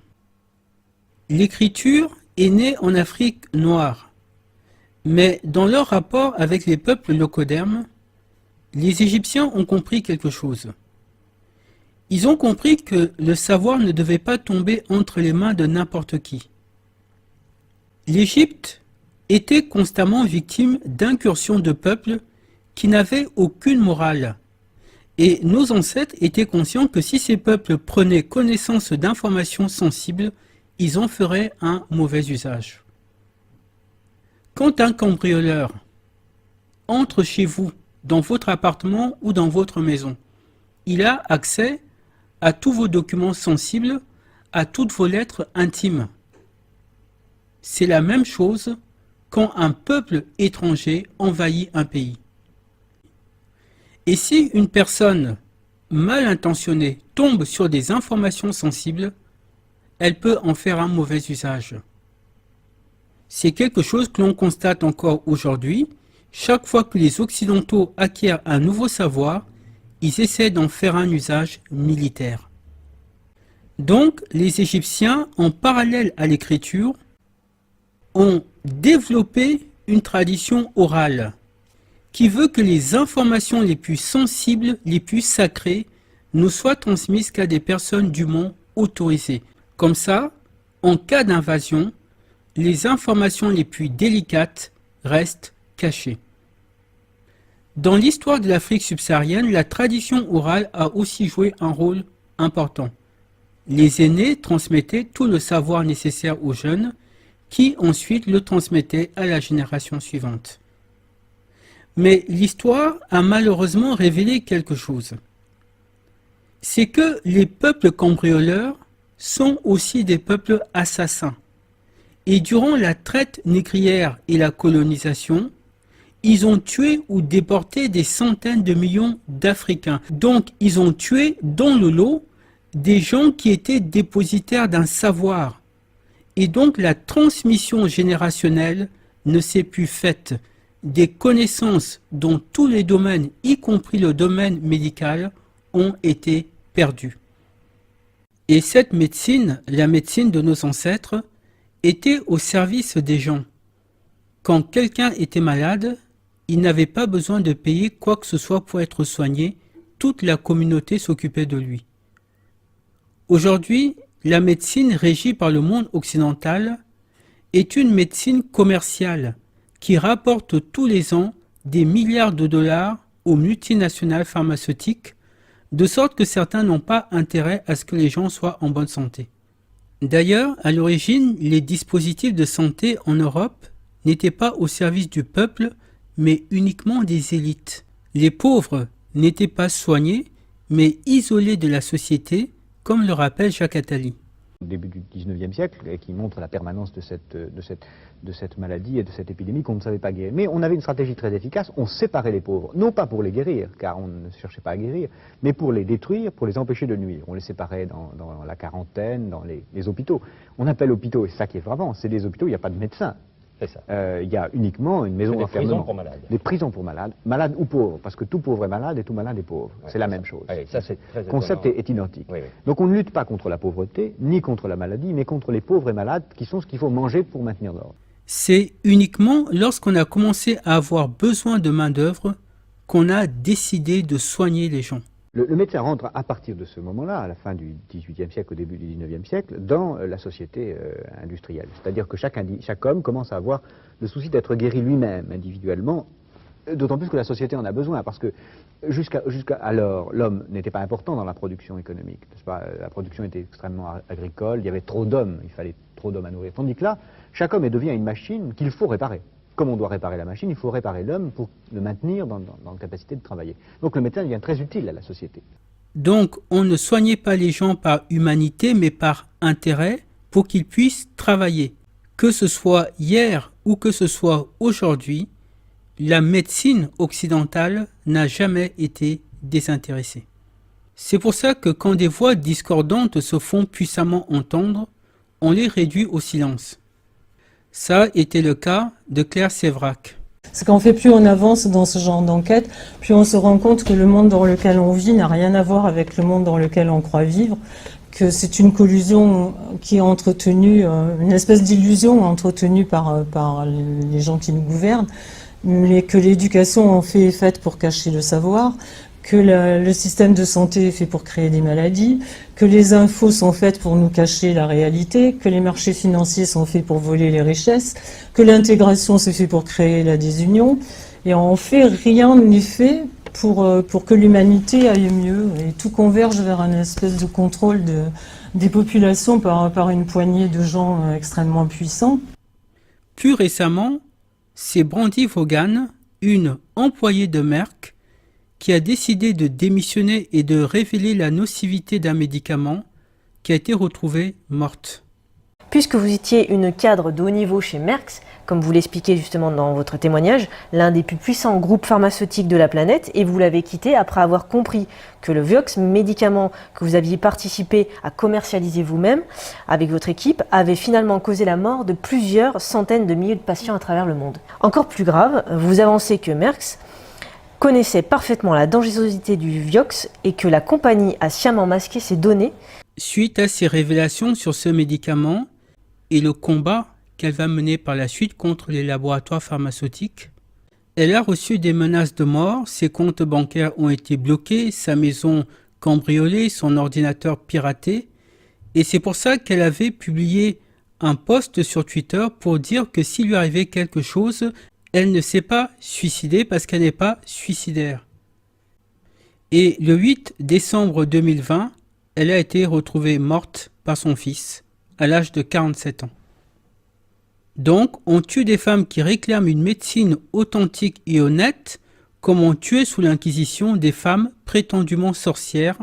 L'écriture est née en Afrique noire, mais dans leur rapport avec les peuples locodermes, les Égyptiens ont compris quelque chose. Ils ont compris que le savoir ne devait pas tomber entre les mains de n'importe qui. L'Égypte était constamment victime d'incursions de peuples qui n'avaient aucune morale. Et nos ancêtres étaient conscients que si ces peuples prenaient connaissance d'informations sensibles, ils en feraient un mauvais usage. Quand un cambrioleur entre chez vous, dans votre appartement ou dans votre maison, il a accès à tous vos documents sensibles, à toutes vos lettres intimes. C'est la même chose quand un peuple étranger envahit un pays. Et si une personne mal intentionnée tombe sur des informations sensibles, elle peut en faire un mauvais usage. C'est quelque chose que l'on constate encore aujourd'hui. Chaque fois que les Occidentaux acquièrent un nouveau savoir, ils essaient d'en faire un usage militaire. Donc, les Égyptiens, en parallèle à l'écriture, ont développé une tradition orale qui veut que les informations les plus sensibles, les plus sacrées, ne soient transmises qu'à des personnes dûment autorisées. Comme ça, en cas d'invasion, les informations les plus délicates restent cachées. Dans l'histoire de l'Afrique subsaharienne, la tradition orale a aussi joué un rôle important. Les aînés transmettaient tout le savoir nécessaire aux jeunes, qui ensuite le transmettaient à la génération suivante. Mais l'histoire a malheureusement révélé quelque chose. C'est que les peuples cambrioleurs sont aussi des peuples assassins. Et durant la traite négrière et la colonisation, ils ont tué ou déporté des centaines de millions d'Africains. Donc, ils ont tué dans le lot des gens qui étaient dépositaires d'un savoir. Et donc, la transmission générationnelle ne s'est plus faite. Des connaissances dans tous les domaines, y compris le domaine médical, ont été perdues. Et cette médecine, la médecine de nos ancêtres, était au service des gens. Quand quelqu'un était malade, il n'avait pas besoin de payer quoi que ce soit pour être soigné, toute la communauté s'occupait de lui. Aujourd'hui, la médecine régie par le monde occidental est une médecine commerciale qui rapporte tous les ans des milliards de dollars aux multinationales pharmaceutiques, de sorte que certains n'ont pas intérêt à ce que les gens soient en bonne santé. D'ailleurs, à l'origine, les dispositifs de santé en Europe n'étaient pas au service du peuple, mais uniquement des élites. Les pauvres n'étaient pas soignés, mais isolés de la société, comme le rappelle Jacques Attali. Au début du XIXe siècle, et qui montre la permanence de cette maladie et de cette épidémie qu'on ne savait pas guérir. Mais on avait une stratégie très efficace, on séparait les pauvres, non pas pour les guérir, car on ne cherchait pas à guérir, mais pour les détruire, pour les empêcher de nuire. On les séparait dans la quarantaine, dans les hôpitaux. On appelle hôpitaux, et c'est ça qui est frappant, c'est des hôpitaux, il n'y a pas de médecin. Il y a uniquement une maison d'enfermement. Des prisons pour malades. Des prisons pour malades, malades ou pauvres, parce que tout pauvre est malade et tout malade est pauvre. Ouais, c'est la même chose. Ouais, le concept est identique. Oui, oui. Donc on ne lutte pas contre la pauvreté, ni contre la maladie, mais contre les pauvres et malades, qui sont ce qu'il faut manger pour maintenir l'ordre. C'est uniquement lorsqu'on a commencé à avoir besoin de main-d'œuvre qu'on a décidé de soigner les gens. Le médecin rentre à partir de ce moment-là, à la fin du XVIIIe siècle, au début du XIXe siècle, dans la société industrielle. C'est-à-dire que chaque homme commence à avoir le souci d'être guéri lui-même, individuellement, d'autant plus que la société en a besoin, parce que jusqu'à alors, l'homme n'était pas important dans la production économique. N'est-ce pas ? La production était extrêmement agricole, il y avait trop d'hommes, il fallait trop d'hommes à nourrir. Tandis que là, chaque homme devient une machine qu'il faut réparer. Comme on doit réparer la machine, il faut réparer l'homme pour le maintenir dans la capacité de travailler. Donc le médecin devient très utile à la société. Donc on ne soignait pas les gens par humanité, mais par intérêt, pour qu'ils puissent travailler. Que ce soit hier ou que ce soit aujourd'hui, la médecine occidentale n'a jamais été désintéressée. C'est pour ça que quand des voix discordantes se font puissamment entendre, on les réduit au silence. Ça a été le cas de Claire Sévrac. C'est qu'en fait, plus on avance dans ce genre d'enquête, plus on se rend compte que le monde dans lequel on vit n'a rien à voir avec le monde dans lequel on croit vivre, que c'est une collusion qui est entretenue, une espèce d'illusion entretenue par les gens qui nous gouvernent, mais que l'éducation en fait est faite pour cacher le savoir, que le système de santé est fait pour créer des maladies, que les infos sont faites pour nous cacher la réalité, que les marchés financiers sont faits pour voler les richesses, que l'intégration c'est fait pour créer la désunion, et en fait rien n'est fait pour que l'humanité aille mieux, et tout converge vers une espèce de contrôle des populations par une poignée de gens extrêmement puissants. Plus récemment, c'est Brandy Vaughan, une employée de Merck, qui a décidé de démissionner et de révéler la nocivité d'un médicament qui a été retrouvée morte. Puisque vous étiez une cadre de haut niveau chez Merck, comme vous l'expliquez justement dans votre témoignage, l'un des plus puissants groupes pharmaceutiques de la planète, et vous l'avez quitté après avoir compris que le Vioxx, médicament que vous aviez participé à commercialiser vous-même avec votre équipe, avait finalement causé la mort de plusieurs centaines de milliers de patients à travers le monde. Encore plus grave, vous avancez que Merck connaissait parfaitement la dangerosité du Vioxx et que la compagnie a sciemment masqué ses données. Suite à ces révélations sur ce médicament et le combat qu'elle va mener par la suite contre les laboratoires pharmaceutiques, elle a reçu des menaces de mort, ses comptes bancaires ont été bloqués, sa maison cambriolée, son ordinateur piraté, et c'est pour ça qu'elle avait publié un post sur Twitter pour dire que s'il lui arrivait quelque chose, elle ne s'est pas suicidée parce qu'elle n'est pas suicidaire. Et le 8 décembre 2020, elle a été retrouvée morte par son fils, à l'âge de 47 ans. Donc, on tue des femmes qui réclament une médecine authentique et honnête, comme on tuait sous l'Inquisition des femmes prétendument sorcières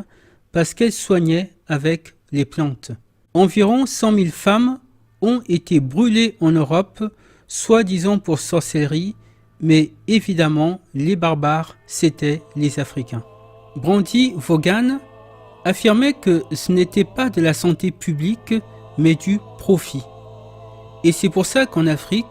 parce qu'elles soignaient avec les plantes. Environ 100 000 femmes ont été brûlées en Europe, soi-disant pour sorcellerie, mais évidemment, les barbares, c'étaient les Africains. Brandy Vaughan affirmait que ce n'était pas de la santé publique, mais du profit. Et c'est pour ça qu'en Afrique,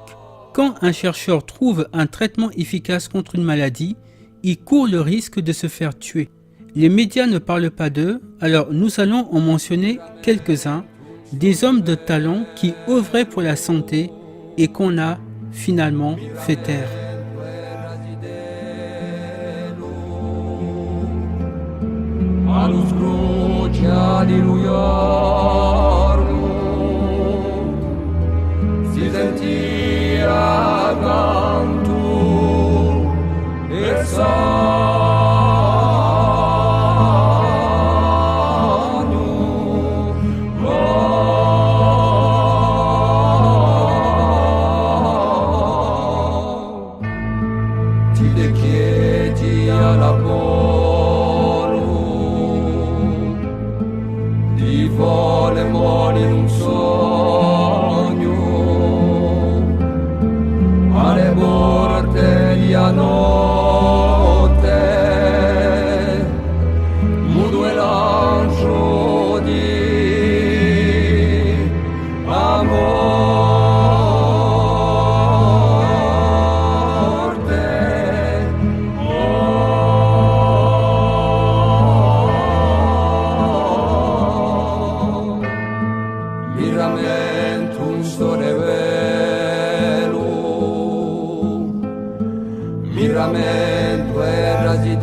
quand un chercheur trouve un traitement efficace contre une maladie, il court le risque de se faire tuer. Les médias ne parlent pas d'eux, alors nous allons en mentionner quelques-uns, des hommes de talent qui œuvraient pour la santé et qu'on a finalement fait taire. Si sentia canto e Adue